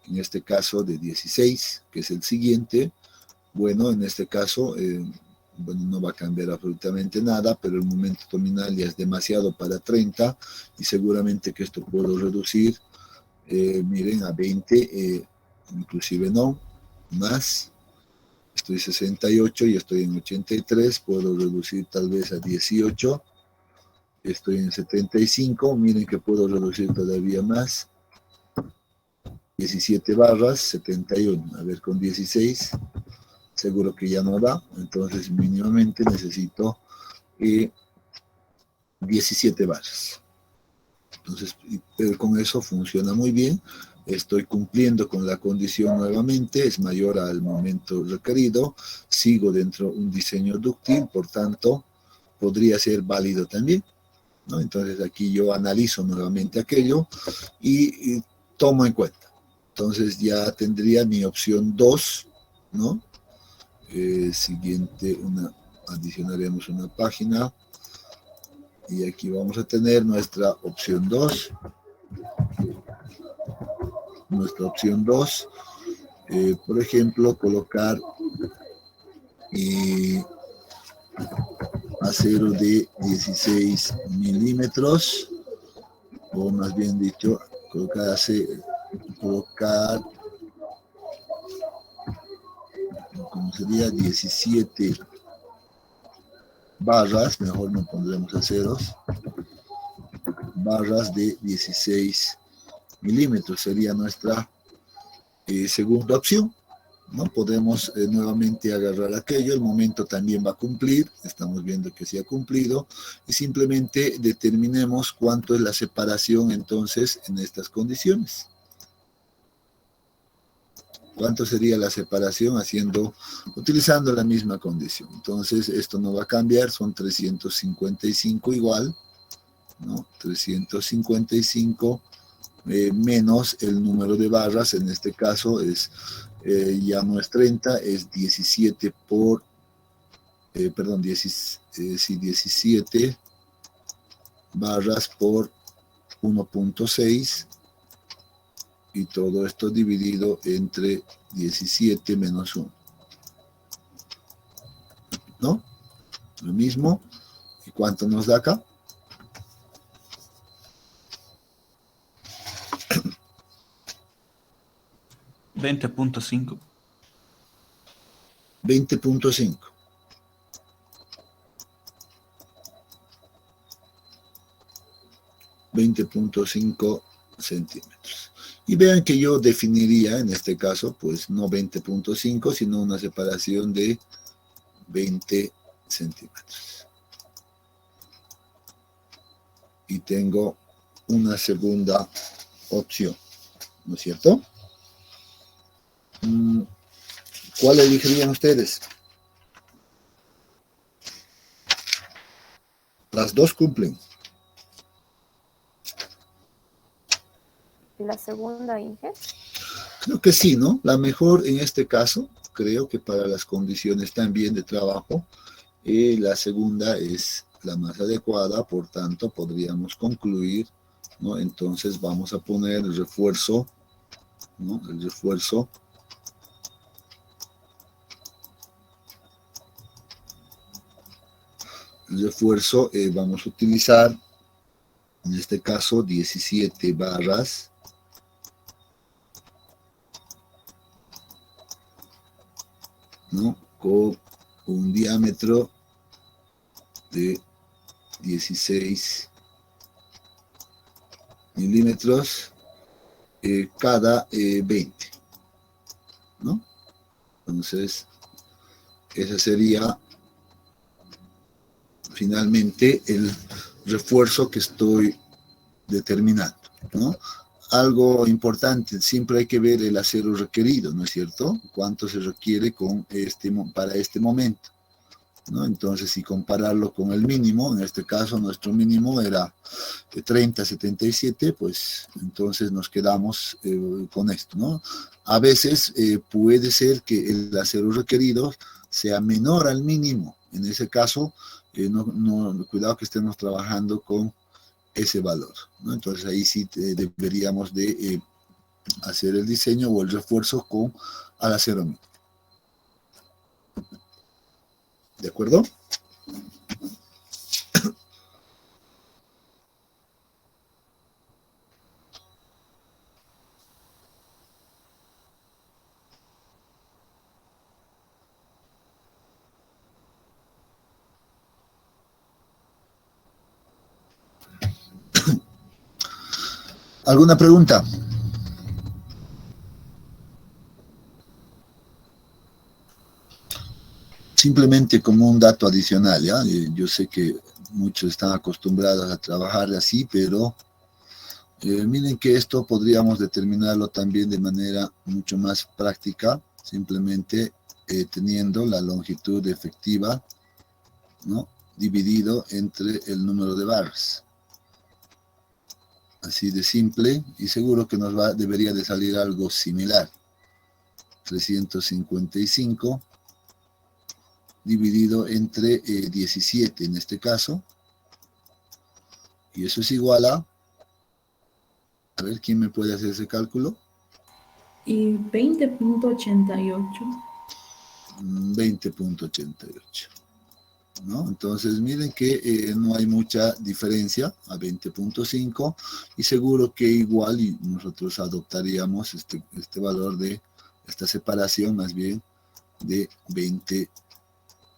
en este caso, de 16, que es el siguiente? Bueno, en este caso, bueno, no va a cambiar absolutamente nada, pero el momento nominal ya es demasiado para 30 y seguramente que esto puedo reducir, miren, a 20, inclusive no, más. Estoy 68 y estoy en 83, puedo reducir tal vez a 18, estoy en 75, miren que puedo reducir todavía más, 17 barras, 71, a ver con 16, seguro que ya no da, entonces mínimamente necesito 17 barras. Entonces, con eso funciona muy bien, estoy cumpliendo con la condición nuevamente, es mayor al momento requerido, sigo dentro de un diseño dúctil, por tanto, podría ser válido también, ¿no? Entonces, aquí yo analizo nuevamente aquello y tomo en cuenta. Entonces, ya tendría mi opción 2, ¿no? Siguiente, adicionaremos una página. Y aquí vamos a tener nuestra opción 2. Nuestra opción 2, por ejemplo, colocar acero de 16 milímetros, o más bien dicho, colocar como sería 17 barras, mejor no pondremos aceros, barras de 16 milímetros sería nuestra segunda opción, ¿no? Podemos nuevamente agarrar aquello, el momento también va a cumplir, estamos viendo que sí ha cumplido, y simplemente determinemos cuánto es la separación entonces en estas condiciones. ¿Cuánto sería la separación utilizando la misma condición? Entonces, esto no va a cambiar, son 355 igual, ¿no? 355 menos el número de barras, en este caso es, ya no es 30, es 17 por, perdón, 17 barras por 1.6, y todo esto dividido entre 17 menos 1, ¿no? Lo mismo. ¿Y cuánto nos da acá? 20.5. 20.5. 20.5 centímetros. Y vean que yo definiría en este caso, pues no 20.5, sino una separación de 20 centímetros. Y tengo una segunda opción, ¿no es cierto? ¿Cuál elegirían ustedes? Las dos cumplen. ¿Y la segunda, Inge? Creo que sí, ¿no? La mejor en este caso, creo que para las condiciones también de trabajo, la segunda es la más adecuada, por tanto podríamos concluir, ¿no? Entonces vamos a poner el refuerzo, ¿no? El refuerzo refuerzo vamos a utilizar, en este caso, 17 barras, ¿no? Con un diámetro de 16 milímetros cada 20, ¿no? Entonces, ese sería finalmente el refuerzo que estoy determinando, ¿no? Algo importante, siempre hay que ver el acero requerido, ¿no es cierto? Cuánto se requiere para este momento, ¿no? Entonces, si compararlo con el mínimo, en este caso nuestro mínimo era 30,77, pues entonces nos quedamos con esto, ¿no? A veces puede ser que el acero requerido sea menor al mínimo. En ese caso, cuidado que estemos trabajando con ese valor, ¿no? Entonces ahí sí deberíamos de hacer el diseño o el refuerzo al acero mínimo. ¿De acuerdo? ¿Alguna pregunta? Simplemente como un dato adicional, ¿ya? Yo sé que muchos están acostumbrados a trabajar así, pero miren que esto podríamos determinarlo también de manera mucho más práctica, simplemente teniendo la longitud efectiva, ¿no? Dividido entre el número de barras. Así de simple, y seguro que debería de salir algo similar. 355 dividido entre 17 en este caso, y eso es igual a ver, ¿quién me puede hacer ese cálculo? Y 20.88. 20.88, ¿no? Entonces miren que no hay mucha diferencia a 20.5, y seguro que igual y nosotros adoptaríamos este valor de esta separación más bien de 20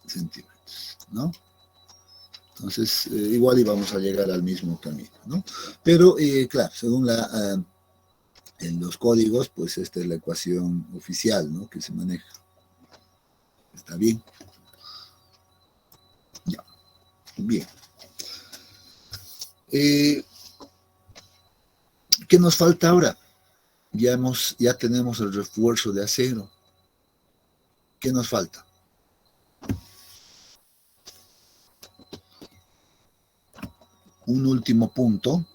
centímetros, ¿no? Entonces igual y vamos a llegar al mismo camino, ¿no? Pero claro, según en los códigos, pues esta es la ecuación oficial, ¿no? Que se maneja. ¿Está bien? Ya. Bien. ¿Qué nos falta ahora? Ya tenemos el refuerzo de acero. ¿Qué nos falta? Un último punto,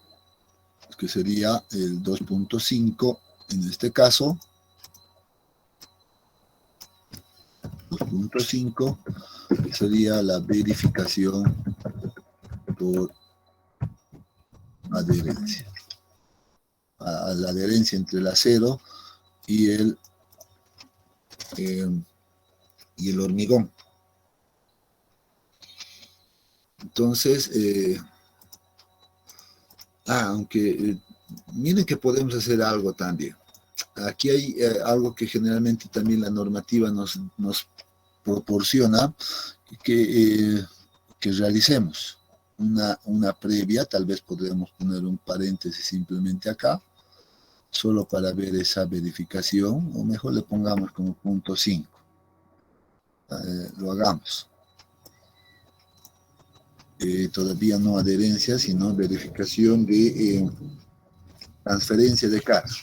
que sería el 2.5, en este caso. 2.5 sería la verificación por adherencia. A la adherencia entre el acero y el hormigón. Entonces, aunque miren que podemos hacer algo también. Aquí hay algo que generalmente también la normativa nos proporciona, que realicemos una previa. Tal vez podríamos poner un paréntesis simplemente acá, solo para ver esa verificación, o mejor le pongamos como punto 5. Lo hagamos. Todavía no adherencia, sino verificación de transferencia de carga.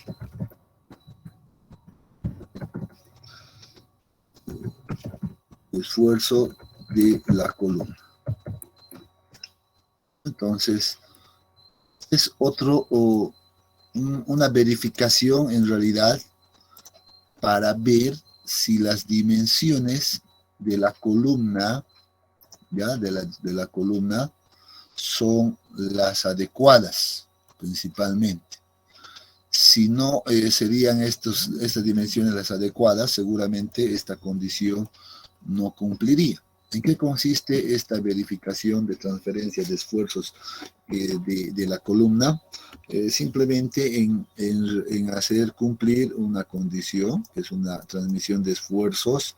Esfuerzo de la columna. Entonces, es una verificación en realidad para ver si las dimensiones de la columna, ¿ya? De la columna son las adecuadas, principalmente. Si no serían estas dimensiones las adecuadas, seguramente esta condición no cumpliría, ¿En qué consiste esta verificación de transferencia de esfuerzos de la columna? Simplemente en hacer cumplir una condición, que es una transmisión de esfuerzos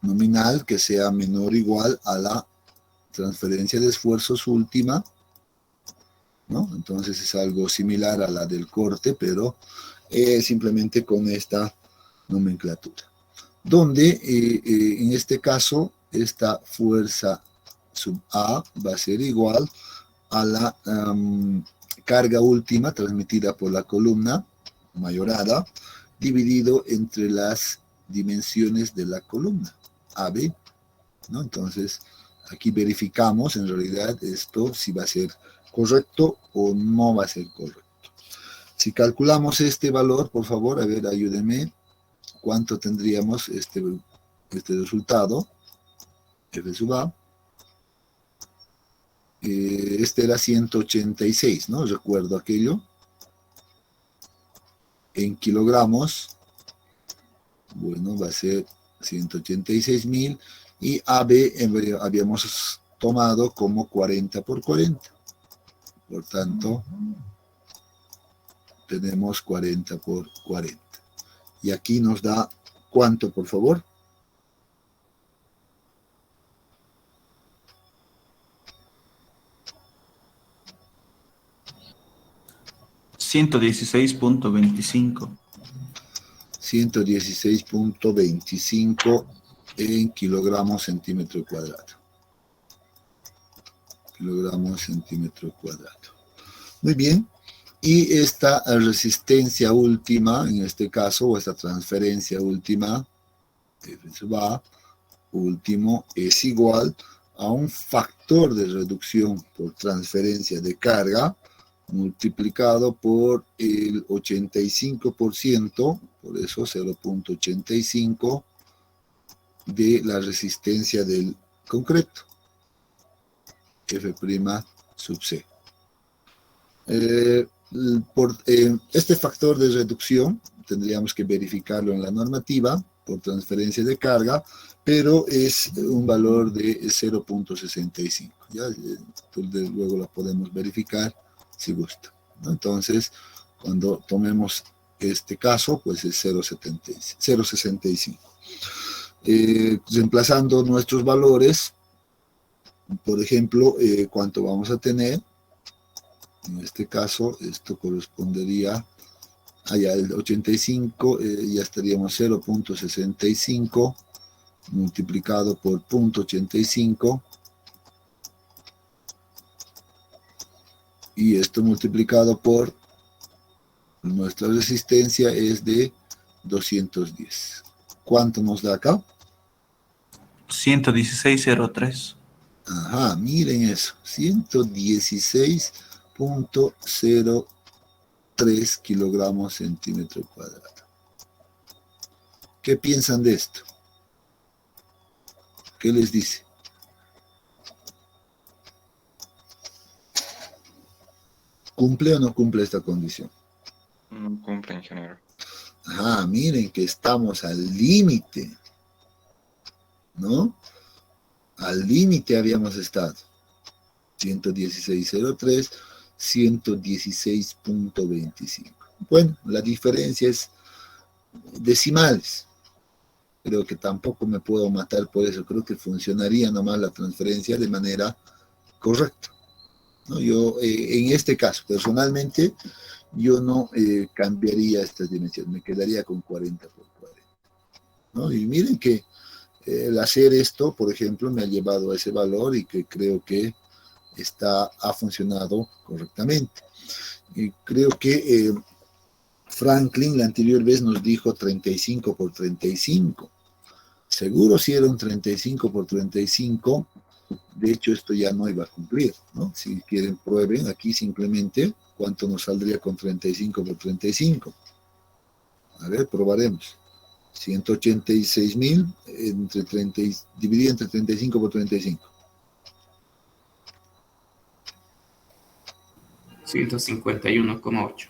nominal que sea menor o igual a la transferencia de esfuerzos última, ¿no? Entonces es algo similar a la del corte, pero simplemente con esta nomenclatura. Donde en este caso esta fuerza sub A va a ser igual a la carga última transmitida por la columna mayorada dividido entre las dimensiones de la columna AB, ¿no? Entonces aquí verificamos en realidad esto si va a ser correcto o no va a ser correcto. Si calculamos este valor, por favor, a ver, ayúdenme. ¿Cuánto tendríamos este resultado? F sub A. Este era 186, ¿no? Recuerdo aquello. En kilogramos, bueno, va a ser 186.000. Y AB habíamos tomado como 40 por 40. Por tanto, tenemos 40 por 40. Y aquí nos da, ¿cuánto, por favor? $116.25. 116.25 en kilogramos centímetro cuadrado. Kilogramos centímetro cuadrado. Muy bien. Y esta resistencia última, en este caso, o esta transferencia última, F sub A, último, es igual a un factor de reducción por transferencia de carga multiplicado por el 85%, por eso 0.85 de la resistencia del concreto, F' sub C. Este factor de reducción tendríamos que verificarlo en la normativa por transferencia de carga, pero es un valor de 0.65. ¿Ya? Luego la podemos verificar si gusta, ¿no? Entonces, cuando tomemos este caso, pues es 0.65. Reemplazando nuestros valores, por ejemplo, ¿cuánto vamos a tener? En este caso, esto correspondería allá el 85, ya estaríamos 0.65 multiplicado por 0.85 y esto multiplicado por nuestra resistencia es de 210. ¿Cuánto nos da acá? 116.03. Ajá, miren eso, 116.03 kilogramos centímetro cuadrado. ¿Qué piensan de esto? ¿Qué les dice? ¿Cumple o no cumple esta condición? No cumple, ingeniero. Ajá, miren que estamos al límite, ¿no? Al límite habíamos estado. 116.03, 116.25. Bueno, la diferencia es decimales. Creo que tampoco me puedo matar por eso. Creo que funcionaría nomás la transferencia de manera correcta, ¿no? Yo, en este caso, personalmente, yo no cambiaría estas dimensiones. Me quedaría con 40 por 40. ¿No? Y miren que el hacer esto, por ejemplo, me ha llevado a ese valor y que creo que ha funcionado correctamente. Y creo que Franklin la anterior vez nos dijo 35 por 35. Seguro si era un 35 por 35, de hecho esto ya no iba a cumplir, ¿no? Si quieren prueben aquí simplemente cuánto nos saldría con 35 por 35. A ver, probaremos. 186.000 dividido entre 35 por 35. 151,8.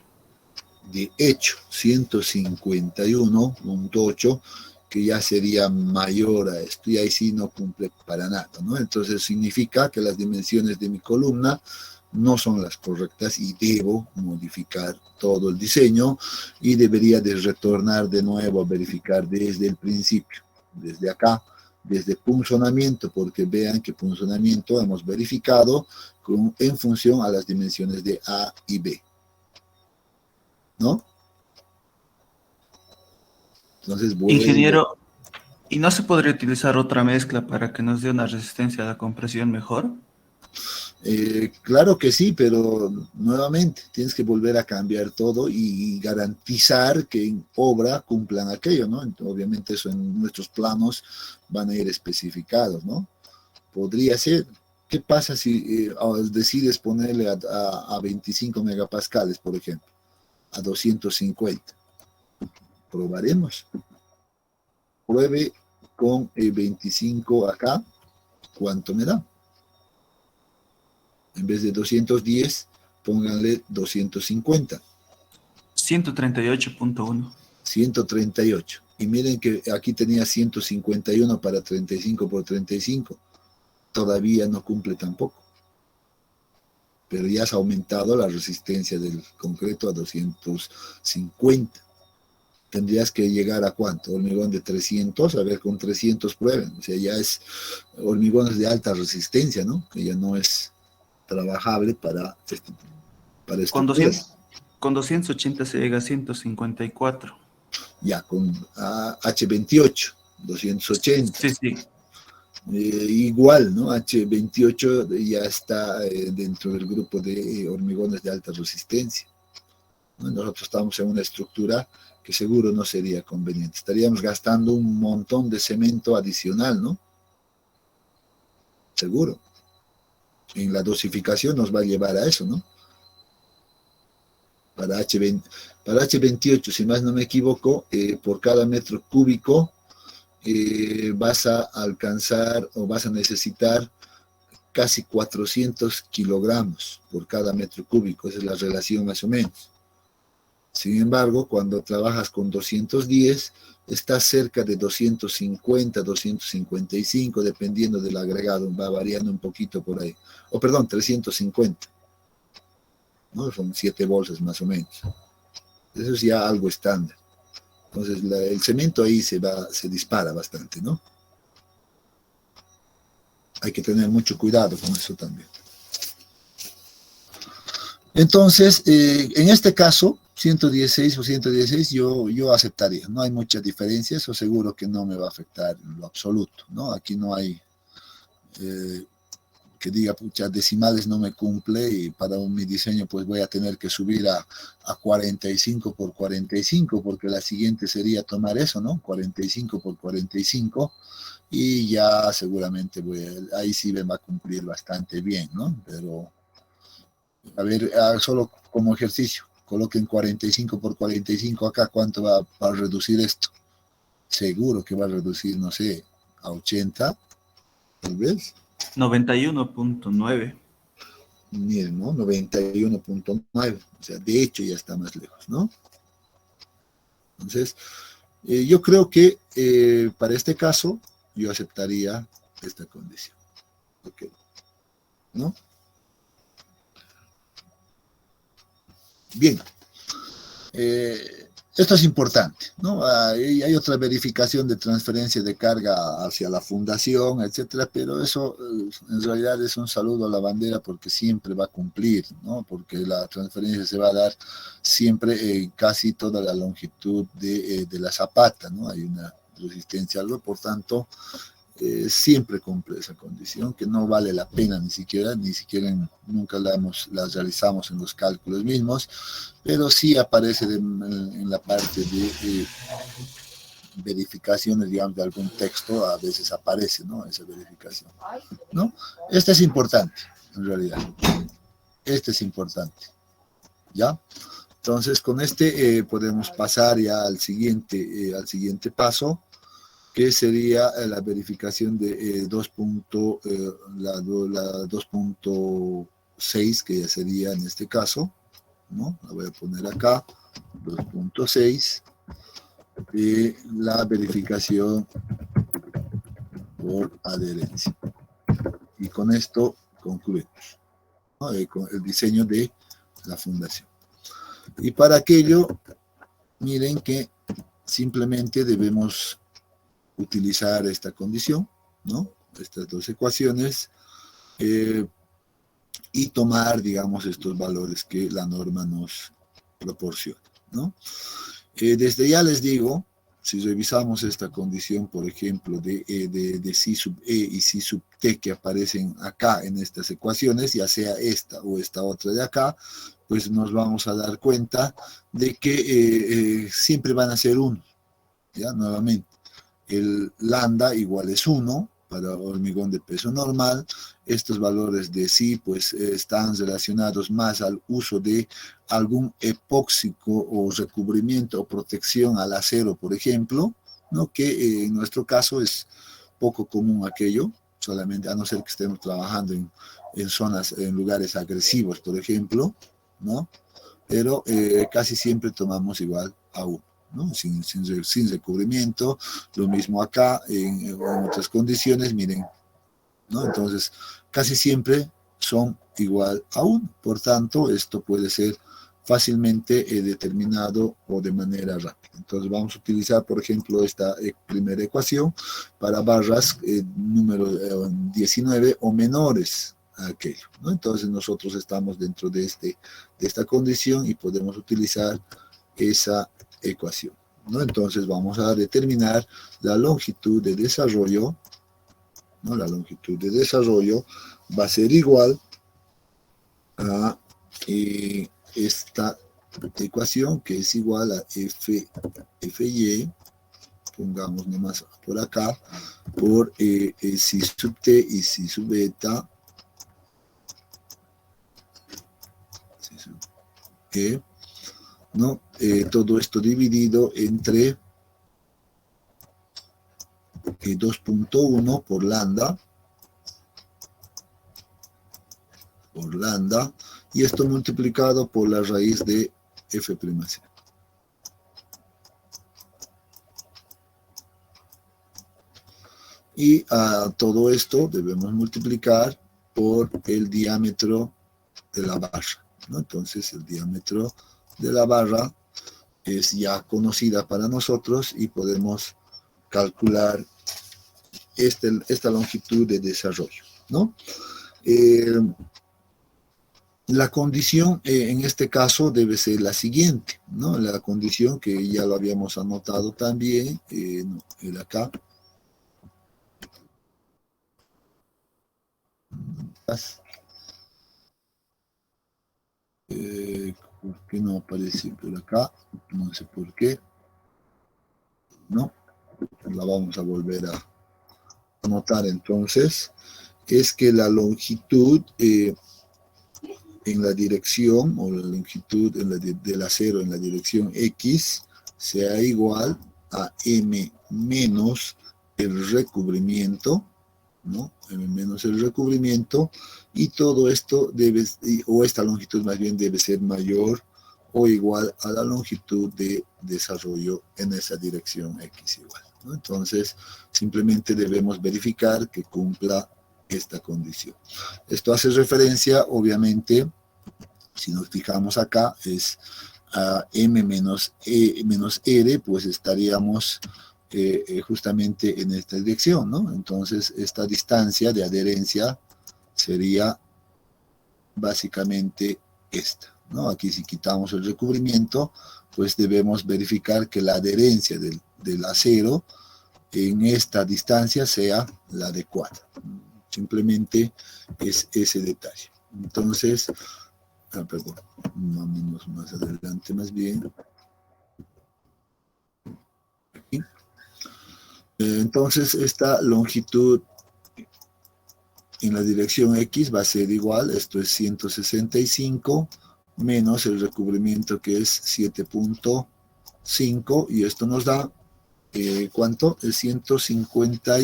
De hecho, 151.8 que ya sería mayor a esto, y ahí sí no cumple para nada, ¿no? Entonces significa que las dimensiones de mi columna no son las correctas y debo modificar todo el diseño y debería de retornar de nuevo a verificar desde el principio, desde acá, desde punzonamiento, porque vean que punzonamiento hemos verificado en función a las dimensiones de A y B, ¿no? Entonces vuelvo. Ingeniero, ¿y no se podría utilizar otra mezcla para que nos dé una resistencia a la compresión mejor? Claro que sí, pero nuevamente tienes que volver a cambiar todo y garantizar que en obra cumplan aquello, ¿no? Entonces, obviamente eso en nuestros planos van a ir especificados, ¿no? Podría ser. ¿Qué pasa si decides ponerle a 25 megapascales, por ejemplo, a 250? Probaremos. Pruebe con 25 acá, ¿cuánto me da? En vez de 210, pónganle 250. 138.1. 138. Y miren que aquí tenía 151 para 35 por 35. Todavía no cumple tampoco. Pero ya has aumentado la resistencia del concreto a 250. Tendrías que llegar a ¿cuánto? Hormigón de 300, a ver, con 300 prueben. O sea, ya es hormigones de alta resistencia, ¿no? Que ya no es trabajable para Con 280 se llega a 154. Ya, con H28, 280. Sí, sí. Igual, ¿no? H28 ya está dentro del grupo de hormigones de alta resistencia, ¿no? Nosotros estamos en una estructura que seguro no sería conveniente. Estaríamos gastando un montón de cemento adicional, ¿no? Seguro. En la dosificación nos va a llevar a eso, ¿no? Para H28, si más no me equivoco, por cada metro cúbico vas a alcanzar o vas a necesitar casi 400 kilogramos por cada metro cúbico. Esa es la relación más o menos. Sin embargo, cuando trabajas con 210, estás cerca de 250, 255, dependiendo del agregado, va variando un poquito por ahí. O perdón, 350. ¿No? Son 7 bolsas más o menos. Eso es ya algo estándar. Entonces el cemento ahí se dispara bastante, ¿no? Hay que tener mucho cuidado con eso también. Entonces, en este caso, 116 o 116 yo aceptaría. No hay mucha diferencia, eso seguro que no me va a afectar en lo absoluto, ¿no? Aquí no hay que diga, pucha, decimales no me cumple y para mi diseño pues voy a tener que subir a 45 por 45, porque la siguiente sería tomar eso, ¿no? 45 por 45 y ya seguramente ahí sí me va a cumplir bastante bien, ¿no? Pero, a ver, solo como ejercicio, coloquen 45 por 45 acá, ¿cuánto va a reducir esto? Seguro que va a reducir, no sé, a 80, tal vez. 91.9. Miren, ¿no? 91.9. O sea, de hecho ya está más lejos, ¿no? Entonces, yo creo que para este caso, yo aceptaría esta condición. Ok. ¿No? Bien. Esto es importante, ¿no? Hay otra verificación de transferencia de carga hacia la fundación, etcétera, pero eso en realidad es un saludo a la bandera porque siempre va a cumplir, ¿no? Porque la transferencia se va a dar siempre casi toda la longitud de la zapata, ¿no? Hay una resistencia algo, por tanto, siempre cumple esa condición, que no vale la pena ni siquiera nunca la realizamos en los cálculos mismos, pero sí aparece en la parte de verificaciones, digamos, de algún texto, a veces aparece, ¿no? Esa verificación, ¿no? Esta es importante, en realidad. Este es importante, ¿ya? Entonces, con este podemos pasar ya al siguiente paso, que sería la verificación de 2.6, que ya sería en este caso, ¿no? La voy a poner acá, 2.6, la verificación por adherencia. Y con esto concluimos, ¿no? Con el diseño de la fundación. Y para aquello, miren que simplemente debemos utilizar esta condición, ¿no? Estas dos ecuaciones, y tomar, digamos, estos valores que la norma nos proporciona, ¿no? Desde ya les digo, si revisamos esta condición, por ejemplo, de psi sub e y psi sub t que aparecen acá en estas ecuaciones, ya sea esta o esta otra de acá, pues nos vamos a dar cuenta de que siempre van a ser 1, ¿ya? Nuevamente, el lambda igual es 1 para hormigón de peso normal. Estos valores de psi pues están relacionados más al uso de algún epóxico o recubrimiento o protección al acero, por ejemplo, ¿no? Que en nuestro caso es poco común aquello, solamente a no ser que estemos trabajando en zonas, en lugares agresivos, por ejemplo, ¿no? Pero casi siempre tomamos igual a 1. ¿no? Sin recubrimiento, lo mismo acá, en otras condiciones, miren, ¿no? Entonces, casi siempre son igual a 1, por tanto, esto puede ser fácilmente determinado o de manera rápida. Entonces, vamos a utilizar, por ejemplo, esta primera ecuación para barras número 19 o menores a aquello, ¿no? Entonces, nosotros estamos dentro de esta condición y podemos utilizar esa ecuación, ¿no? Entonces vamos a determinar la longitud de desarrollo, ¿no? La longitud de desarrollo va a ser igual a esta ecuación, que es igual a Fy, pongamos nomás por acá, por psi sub t y psi sub beta, ¿no? Todo esto dividido entre 2.1 por lambda, y esto multiplicado por la raíz de F'C. Y a todo esto debemos multiplicar por el diámetro de la barra, ¿no? Entonces el diámetro de la barra es ya conocida para nosotros y podemos calcular esta longitud de desarrollo, ¿no? La condición en este caso debe ser la siguiente, ¿no? La condición que ya lo habíamos anotado también, no, el acá. ¿Por qué no aparece por acá? No sé por qué. No, la vamos a volver a anotar entonces. Es que la longitud en la dirección, o la longitud del acero en la dirección X, sea igual a M menos el recubrimiento, ¿no? M menos el recubrimiento, y todo esto debe, o esta longitud más bien debe ser mayor o igual a la longitud de desarrollo en esa dirección X igual, ¿no? Entonces, simplemente debemos verificar que cumpla esta condición. Esto hace referencia, obviamente, si nos fijamos acá, es a M menos R, pues estaríamos justamente en esta dirección, ¿no? Entonces, esta distancia de adherencia sería básicamente esta, ¿no? Aquí si quitamos el recubrimiento, pues debemos verificar que la adherencia del acero en esta distancia sea la adecuada. Simplemente es ese detalle. Entonces, perdón, vámonos más adelante más bien. Aquí. Entonces, esta longitud en la dirección X va a ser igual, esto es 165 menos el recubrimiento que es 7.5, y esto nos da, ¿cuánto? Es 150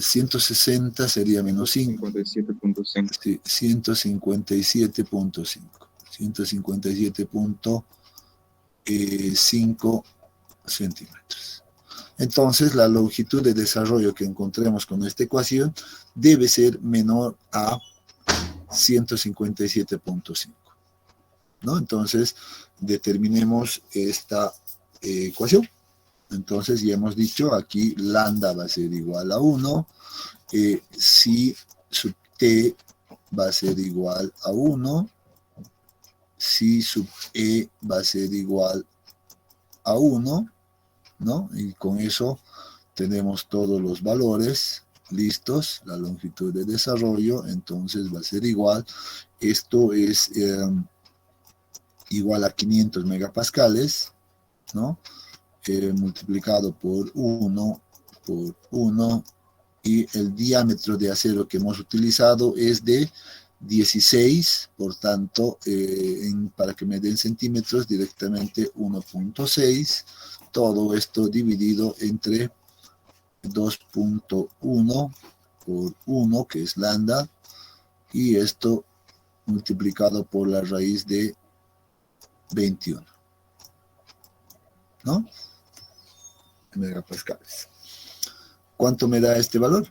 160 sería menos 5. 57.5. Sí, 157.5. 157.5 centímetros. Entonces, la longitud de desarrollo que encontremos con esta ecuación debe ser menor a 157.5. ¿No? Entonces, determinemos esta ecuación. Entonces, ya hemos dicho, aquí lambda va a ser igual a 1, si sub t va a ser igual a 1, si sub e va a ser igual a 1, ¿no? Y con eso tenemos todos los valores listos, la longitud de desarrollo, entonces va a ser igual, esto es igual a 500 megapascales, ¿no? Multiplicado por 1, y el diámetro de acero que hemos utilizado es de 16, por tanto, para que me den centímetros, directamente 1.6, todo esto dividido entre 2.1 por 1, que es lambda, y esto multiplicado por la raíz de 21, ¿no? Megapascales. ¿Cuánto me da este valor?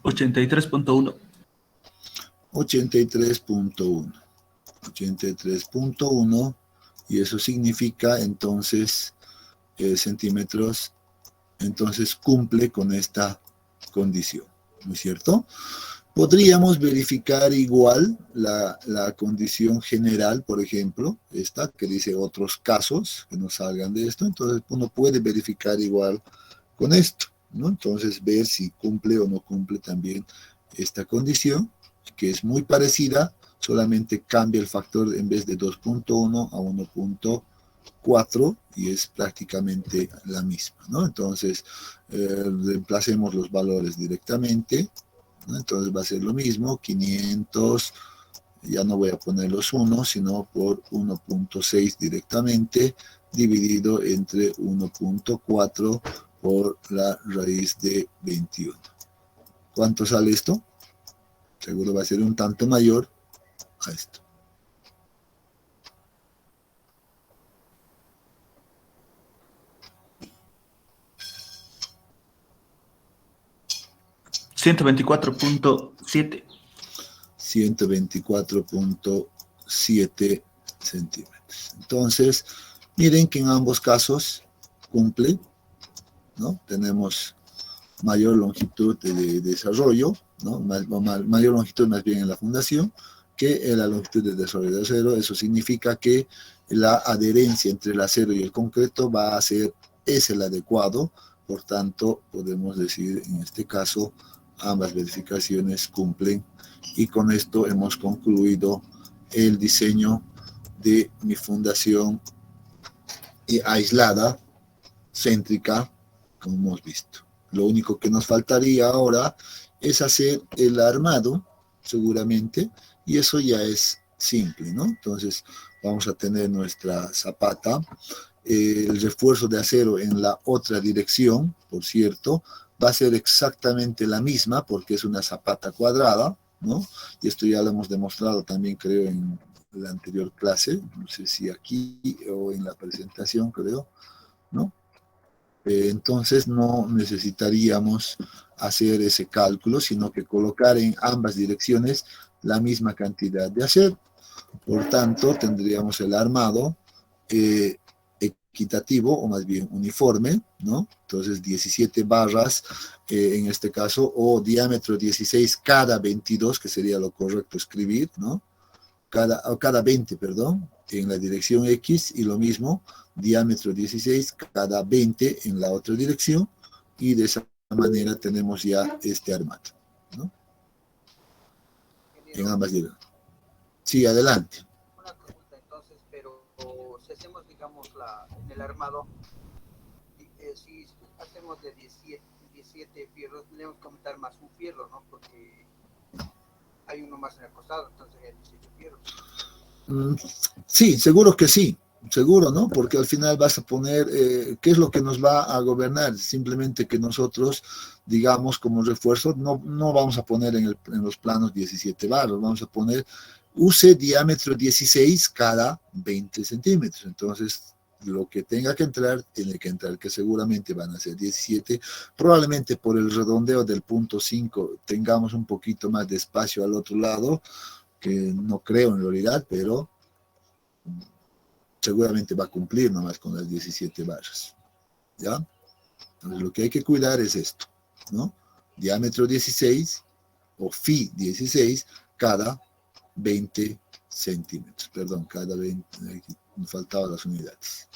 83.1. 83.1, y eso significa entonces centímetros, entonces cumple con esta condición, ¿no es cierto? Podríamos verificar igual la condición general, por ejemplo, esta que dice otros casos que no salgan de esto, entonces uno puede verificar igual con esto, ¿no? Entonces ver si cumple o no cumple también esta condición, que es muy parecida, solamente cambia el factor en vez de 2.1 a 1.4 y es prácticamente la misma, ¿no? Entonces reemplacemos los valores directamente, ¿no? Entonces va a ser lo mismo, 500, ya no voy a poner los 1, sino por 1.6 directamente, dividido entre 1.4 por la raíz de 21. ¿Cuánto sale esto? Seguro va a ser un tanto mayor a esto. $124.7. 124.7 centímetros. Entonces, miren que en ambos casos cumple, ¿no? Tenemos mayor longitud de desarrollo, ¿no? Mayor longitud más bien en la fundación que en la longitud de desarrollo de acero. Eso significa que la adherencia entre el acero y el concreto es el adecuado. Por tanto, podemos decir en este caso ambas verificaciones cumplen, y con esto hemos concluido el diseño de mi fundación aislada, céntrica, como hemos visto. Lo único que nos faltaría ahora es hacer el armado, seguramente, y eso ya es simple, ¿no? Entonces vamos a tener nuestra zapata, el refuerzo de acero en la otra dirección, por cierto, va a ser exactamente la misma porque es una zapata cuadrada, ¿no? Y esto ya lo hemos demostrado también, creo, en la anterior clase, no sé si aquí o en la presentación, creo, ¿no? Entonces no necesitaríamos hacer ese cálculo, sino que colocar en ambas direcciones la misma cantidad de acero. Por tanto, tendríamos el armado equitativo, o más bien uniforme, ¿no? Entonces 17 barras en este caso, o diámetro 16 cada 22, que sería lo correcto escribir, ¿no? Cada 20, perdón, en la dirección X, y lo mismo, diámetro 16 cada 20 en la otra dirección, y de esa manera tenemos ya este armado, ¿no? En ambas direcciones. Sí, adelante. Una pregunta entonces, pero si hacemos, digamos, en el armado, si hacemos de 17 fierros, tenemos que aumentar más un fierro, ¿no? Porque hay uno más en el costado, entonces hay 17 fierros. Sí, seguro que sí. Seguro, ¿no? Porque al final vas a poner, ¿qué es lo que nos va a gobernar? Simplemente que nosotros, digamos, como refuerzo, no vamos a poner en los planos 17 baros, vamos a poner, use diámetro 16 cada 20 centímetros. Entonces, lo que tenga que entrar, tiene que entrar, que seguramente van a ser 17. Probablemente por el redondeo del punto 5 tengamos un poquito más de espacio al otro lado, que no creo en realidad, pero seguramente va a cumplir nomás con las 17 barras, ¿ya? Entonces lo que hay que cuidar es esto, ¿no? Diámetro 16 o phi 16 cada 20 centímetros, perdón, cada 20, aquí me faltaban las unidades.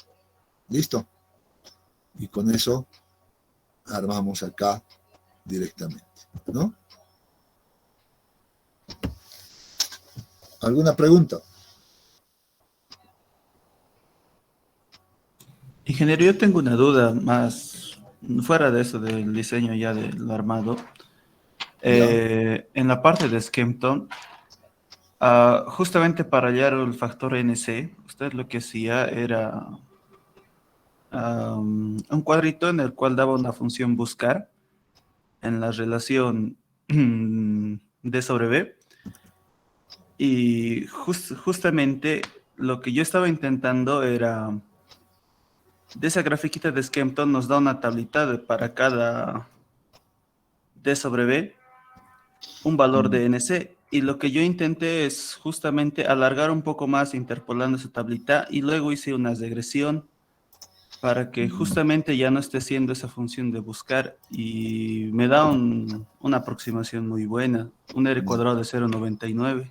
¿Listo? Y con eso armamos acá directamente, ¿no? ¿Alguna pregunta? Ingeniero, yo tengo una duda más fuera de eso del diseño ya del armado. En la parte de Skempton, justamente para hallar el factor NC, usted lo que hacía era un cuadrito en el cual daba una función buscar en la relación D sobre B. Y justamente lo que yo estaba intentando era, de esa grafiquita de Skempton nos da una tablita para cada D sobre B, un valor de NC. Y lo que yo intenté es justamente alargar un poco más interpolando esa tablita y luego hice una regresión para que justamente ya no esté haciendo esa función de buscar y me da una aproximación muy buena, un R cuadrado de 0,99.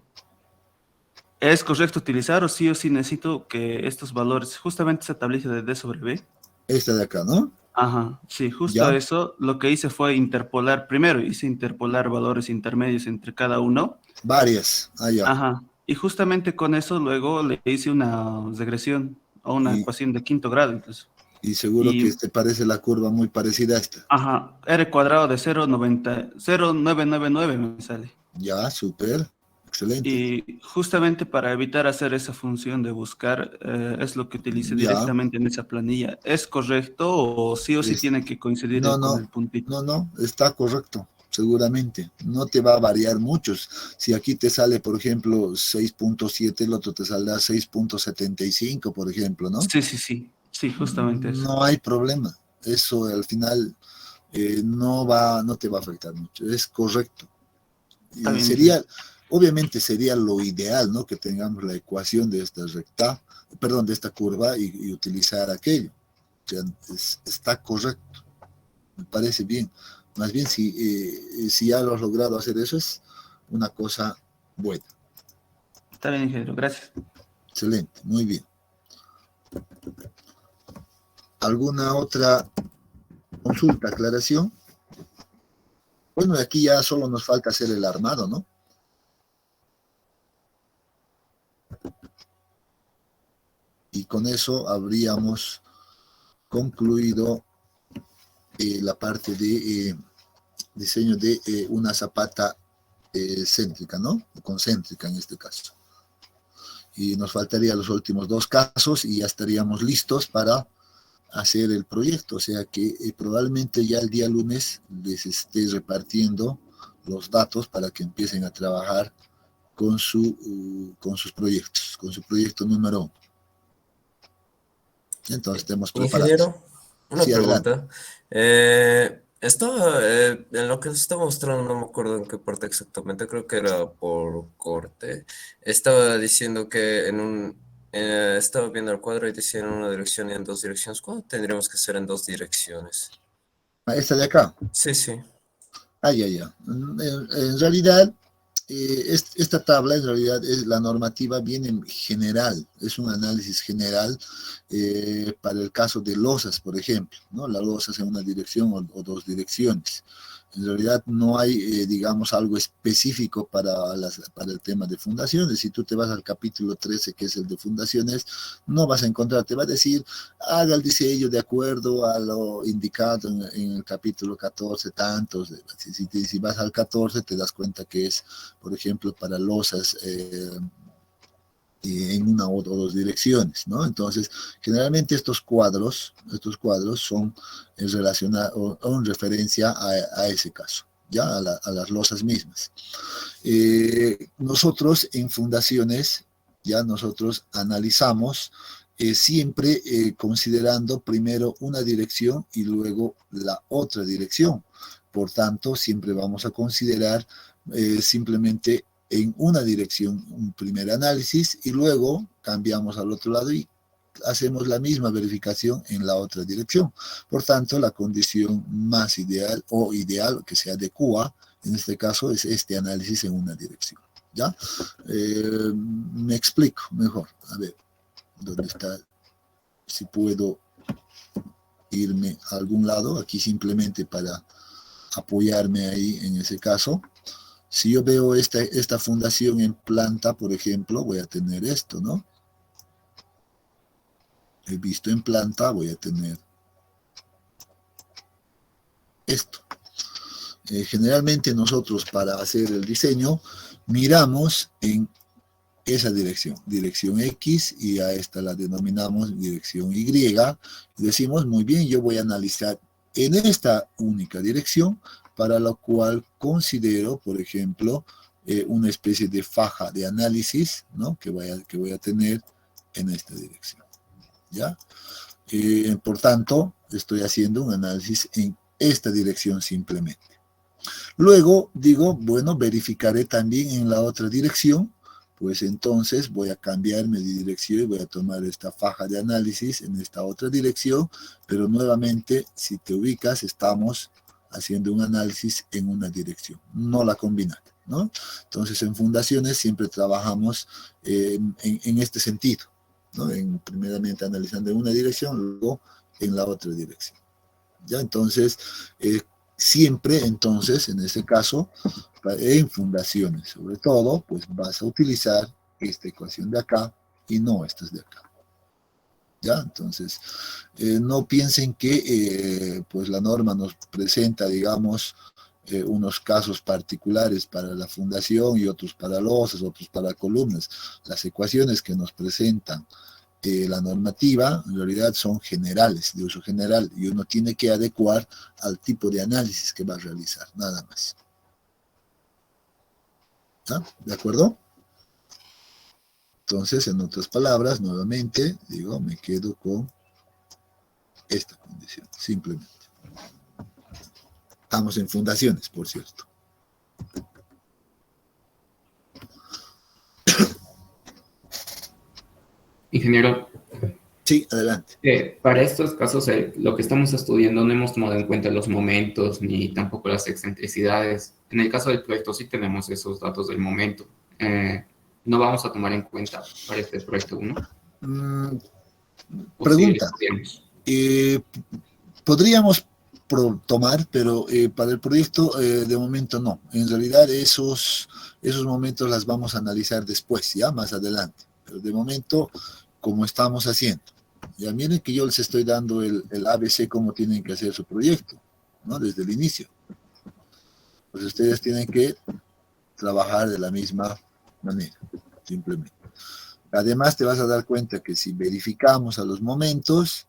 ¿Es correcto utilizar o sí necesito que estos valores, justamente esa tablita de D sobre B? Esta de acá, ¿no? Ajá, sí, justo ¿Ya? eso. Lo que hice fue interpolar, primero hice interpolar valores intermedios entre cada uno. Varias, allá. Ajá, y justamente con eso luego le hice una regresión o una ecuación de quinto grado incluso. Y seguro que te parece la curva muy parecida a esta. Ajá, R cuadrado de 0,999 me sale. Ya, súper, excelente. Y justamente para evitar hacer esa función de buscar, es lo que utilicé directamente en esa planilla. ¿Es correcto o sí tiene que coincidir con el puntito? No, está correcto, seguramente. No te va a variar mucho. Si aquí te sale, por ejemplo, 6.7, el otro te saldrá 6.75, por ejemplo, ¿no? Sí, justamente eso. No hay problema. Eso al final no te va a afectar mucho. Es correcto. Obviamente sería lo ideal, ¿no? Que tengamos la ecuación de esta de esta curva y utilizar aquello. O sea, está correcto. Me parece bien. Más bien, si ya lo has logrado hacer eso, es una cosa buena. Está bien, ingeniero. Gracias. Excelente, muy bien. ¿Alguna otra consulta, aclaración? Bueno, aquí ya solo nos falta hacer el armado, ¿no? Y con eso habríamos concluido la parte de diseño de una zapata céntrica, ¿no? Concéntrica en este caso. Y nos faltarían los últimos dos casos y ya estaríamos listos para hacer el proyecto. O sea que probablemente ya el día lunes les esté repartiendo los datos para que empiecen a trabajar con sus proyectos, con su proyecto número 1. Entonces estemos preparados. Ingeniero, una pregunta. Adelante. En lo que nos estaba mostrando, no me acuerdo en qué parte exactamente, creo que era por corte. Estaba diciendo que estaba viendo el cuadro y decía en una dirección y en dos direcciones. ¿Cuándo tendríamos que hacer en dos direcciones? ¿Esta de acá? Sí. Ya. En realidad, esta tabla en realidad la normativa viene en general, es un análisis general para el caso de losas, por ejemplo, ¿no? La losa en una dirección o dos direcciones. En realidad no hay, digamos, algo específico para el tema de fundaciones. Si tú te vas al capítulo 13, que es el de fundaciones, no vas a encontrar, te va a decir, haga el diseño de acuerdo a lo indicado en el capítulo 14, tantos. Si vas al 14, te das cuenta que es, por ejemplo, para losas en una o dos direcciones, ¿no? Entonces, generalmente estos cuadros son relacionados o en referencia a ese caso, ya a las losas mismas. Nosotros en fundaciones, ya nosotros analizamos siempre considerando primero una dirección y luego la otra dirección. Por tanto, siempre vamos a considerar simplemente en una dirección un primer análisis y luego cambiamos al otro lado y hacemos la misma verificación en la otra dirección. Por tanto, la condición más ideal o ideal que se adecua en este caso es este análisis en una dirección. ¿Ya? Me explico mejor. A ver, ¿dónde está? Si puedo irme a algún lado, aquí simplemente para apoyarme ahí en ese caso. Si yo veo esta fundación en planta, por ejemplo, voy a tener esto, ¿no? He visto en planta, voy a tener esto. Generalmente nosotros para hacer el diseño miramos en esa dirección X, y a esta la denominamos dirección Y, y decimos, muy bien, yo voy a analizar en esta única dirección, para lo cual considero, por ejemplo, una especie de faja de análisis, ¿no? que voy a tener en esta dirección. ¿Ya? Por tanto, estoy haciendo un análisis en esta dirección simplemente. Luego digo, bueno, verificaré también en la otra dirección, pues entonces voy a cambiarme de dirección y voy a tomar esta faja de análisis en esta otra dirección, pero nuevamente, si te ubicas, estamos haciendo un análisis en una dirección, no la combinada, ¿no? Entonces, en fundaciones siempre trabajamos en este sentido, ¿no? Primeramente analizando en una dirección, luego en la otra dirección. ¿Ya? Entonces, siempre, entonces, en este caso, en fundaciones, sobre todo, pues vas a utilizar esta ecuación de acá y no estas de acá. ¿Ya? Entonces, no piensen que pues la norma nos presenta, digamos, unos casos particulares para la fundación y otros para losas, otros para columnas. Las ecuaciones que nos presentan la normativa, en realidad son generales, de uso general, y uno tiene que adecuar al tipo de análisis que va a realizar, nada más. ¿Ah? ¿De acuerdo? Entonces, en otras palabras, nuevamente, digo, me quedo con esta condición, simplemente. Estamos en fundaciones, por cierto. Ingeniero. Sí, adelante. Para estos casos, lo que estamos estudiando no hemos tomado en cuenta los momentos ni tampoco las excentricidades. En el caso del proyecto sí tenemos esos datos del momento. No vamos a tomar en cuenta para este proyecto 1. Pregunta. Podríamos tomar, pero para el proyecto de momento no. En realidad esos momentos las vamos a analizar después, ya más adelante. Pero de momento, como estamos haciendo. Ya miren que yo les estoy dando el ABC cómo tienen que hacer su proyecto, ¿no? Desde el inicio. Pues ustedes tienen que trabajar de la misma manera, simplemente. Además te vas a dar cuenta que si verificamos a los momentos,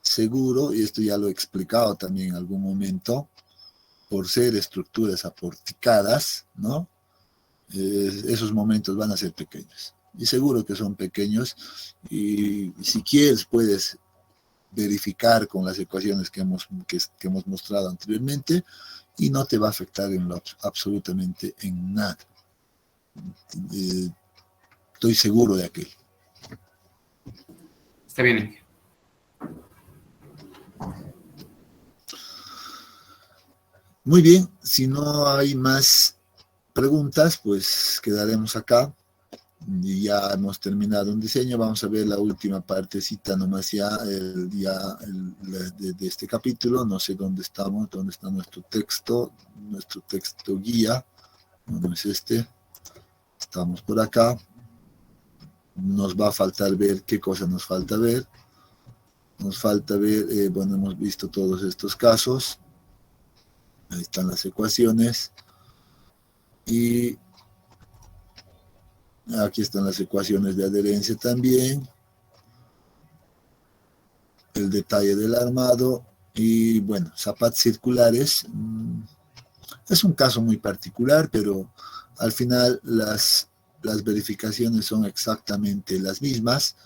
seguro, y esto ya lo he explicado también en algún momento, por ser estructuras aporticadas, ¿no? Esos momentos van a ser pequeños. Y seguro que son pequeños, y si quieres puedes verificar con las ecuaciones que hemos mostrado anteriormente, y no te va a afectar absolutamente en nada. Estoy seguro de aquello. Está bien. Muy bien, si no hay más preguntas, pues quedaremos acá. Y ya hemos terminado un diseño. Vamos a ver la última partecita nomás de este capítulo. No sé dónde estamos, dónde está nuestro texto guía. No es este. Estamos por acá. Nos va a faltar ver qué cosa nos falta ver. Nos falta ver, bueno, hemos visto todos estos casos. Ahí están las ecuaciones. Y Aquí están las ecuaciones de adherencia también. El detalle del armado. Y bueno, zapatos circulares. Es un caso muy particular, pero al final las verificaciones son exactamente las mismas,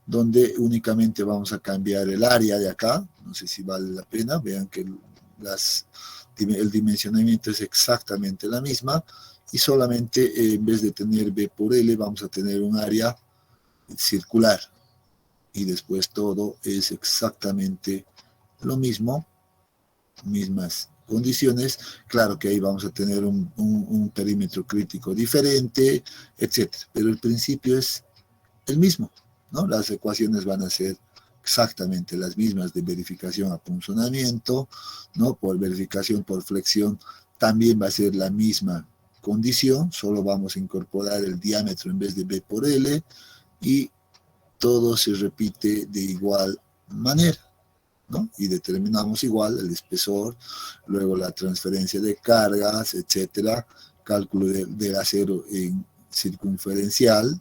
donde únicamente vamos a cambiar el área de acá. No sé si vale la pena. Vean que el dimensionamiento es exactamente la misma, y solamente en vez de tener B por L vamos a tener un área circular, y después todo es exactamente lo mismo, mismas condiciones. Claro que ahí vamos a tener un perímetro crítico diferente, etcétera, pero el principio es el mismo, ¿no? Las ecuaciones van a ser exactamente las mismas de verificación a punzonamiento, ¿no? Por verificación por flexión también va a ser la misma condición, solo vamos a incorporar el diámetro en vez de B por L, y todo se repite de igual manera, ¿no? Y determinamos igual el espesor, luego la transferencia de cargas, etcétera, cálculo del acero en circunferencial.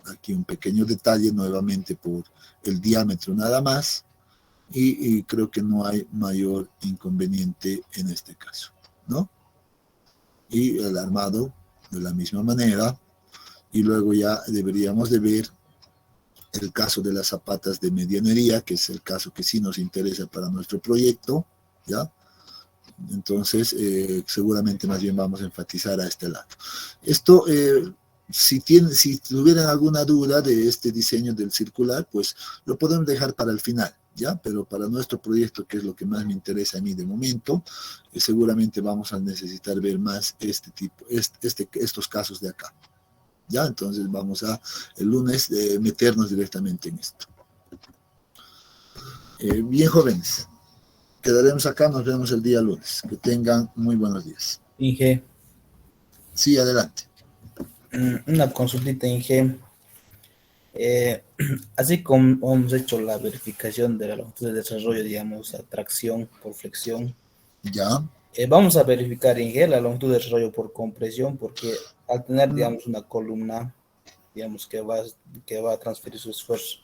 Aquí un pequeño detalle nuevamente por el diámetro nada más, y creo que no hay mayor inconveniente en este caso, ¿no? Y el armado de la misma manera, y luego ya deberíamos de ver el caso de las zapatas de medianería, que es el caso que sí nos interesa para nuestro proyecto, ¿ya? Entonces, seguramente más bien vamos a enfatizar a este lado. Esto, si tuvieran alguna duda de este diseño del circular, pues lo podemos dejar para el final, ¿ya? Pero para nuestro proyecto, que es lo que más me interesa a mí de momento, seguramente vamos a necesitar ver más estos casos de acá. ¿Ya? Entonces vamos a el lunes meternos directamente en esto. Bien, jóvenes, quedaremos acá, nos vemos el día lunes. Que tengan muy buenos días. Inge, Sí, adelante. una consultita, Inge. Así como hemos hecho la verificación de la longitud de desarrollo, digamos, a tracción por flexión, Ya. vamos a verificar, Inge, la longitud de desarrollo por compresión, porque al tener, digamos, una columna, digamos, que va a transferir su esfuerzo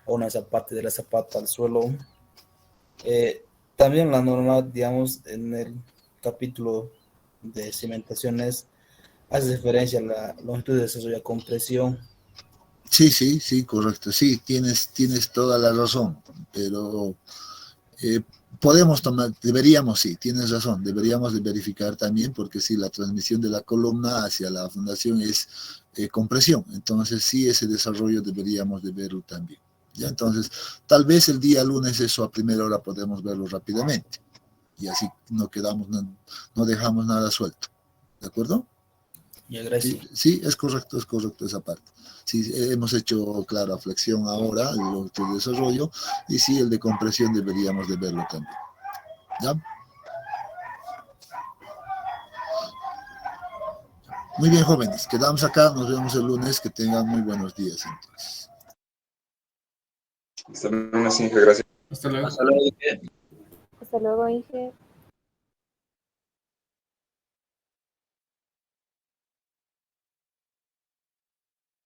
a una parte de la zapata al suelo, también la norma, digamos, en el capítulo de cimentaciones, hace referencia a la longitud de desarrollo a compresión. Sí, correcto. Sí, tienes toda la razón, pero podemos deberíamos, sí, tienes razón, deberíamos de verificar también, porque sí, la transmisión de la columna hacia la fundación es compresión, entonces sí, ese desarrollo deberíamos de verlo también. ¿Ya? Entonces, tal vez el día lunes eso a primera hora podemos verlo rápidamente, y así no dejamos nada suelto, ¿de acuerdo? Ya, gracias. Sí, es correcto esa parte. Sí, hemos hecho, claro, flexión ahora, el de desarrollo, y sí, el de compresión deberíamos de verlo también. ¿Ya? Muy bien, jóvenes, quedamos acá, nos vemos el lunes, que tengan muy buenos días entonces. Hasta luego, Inge, gracias. Hasta luego. Hasta luego, Inge.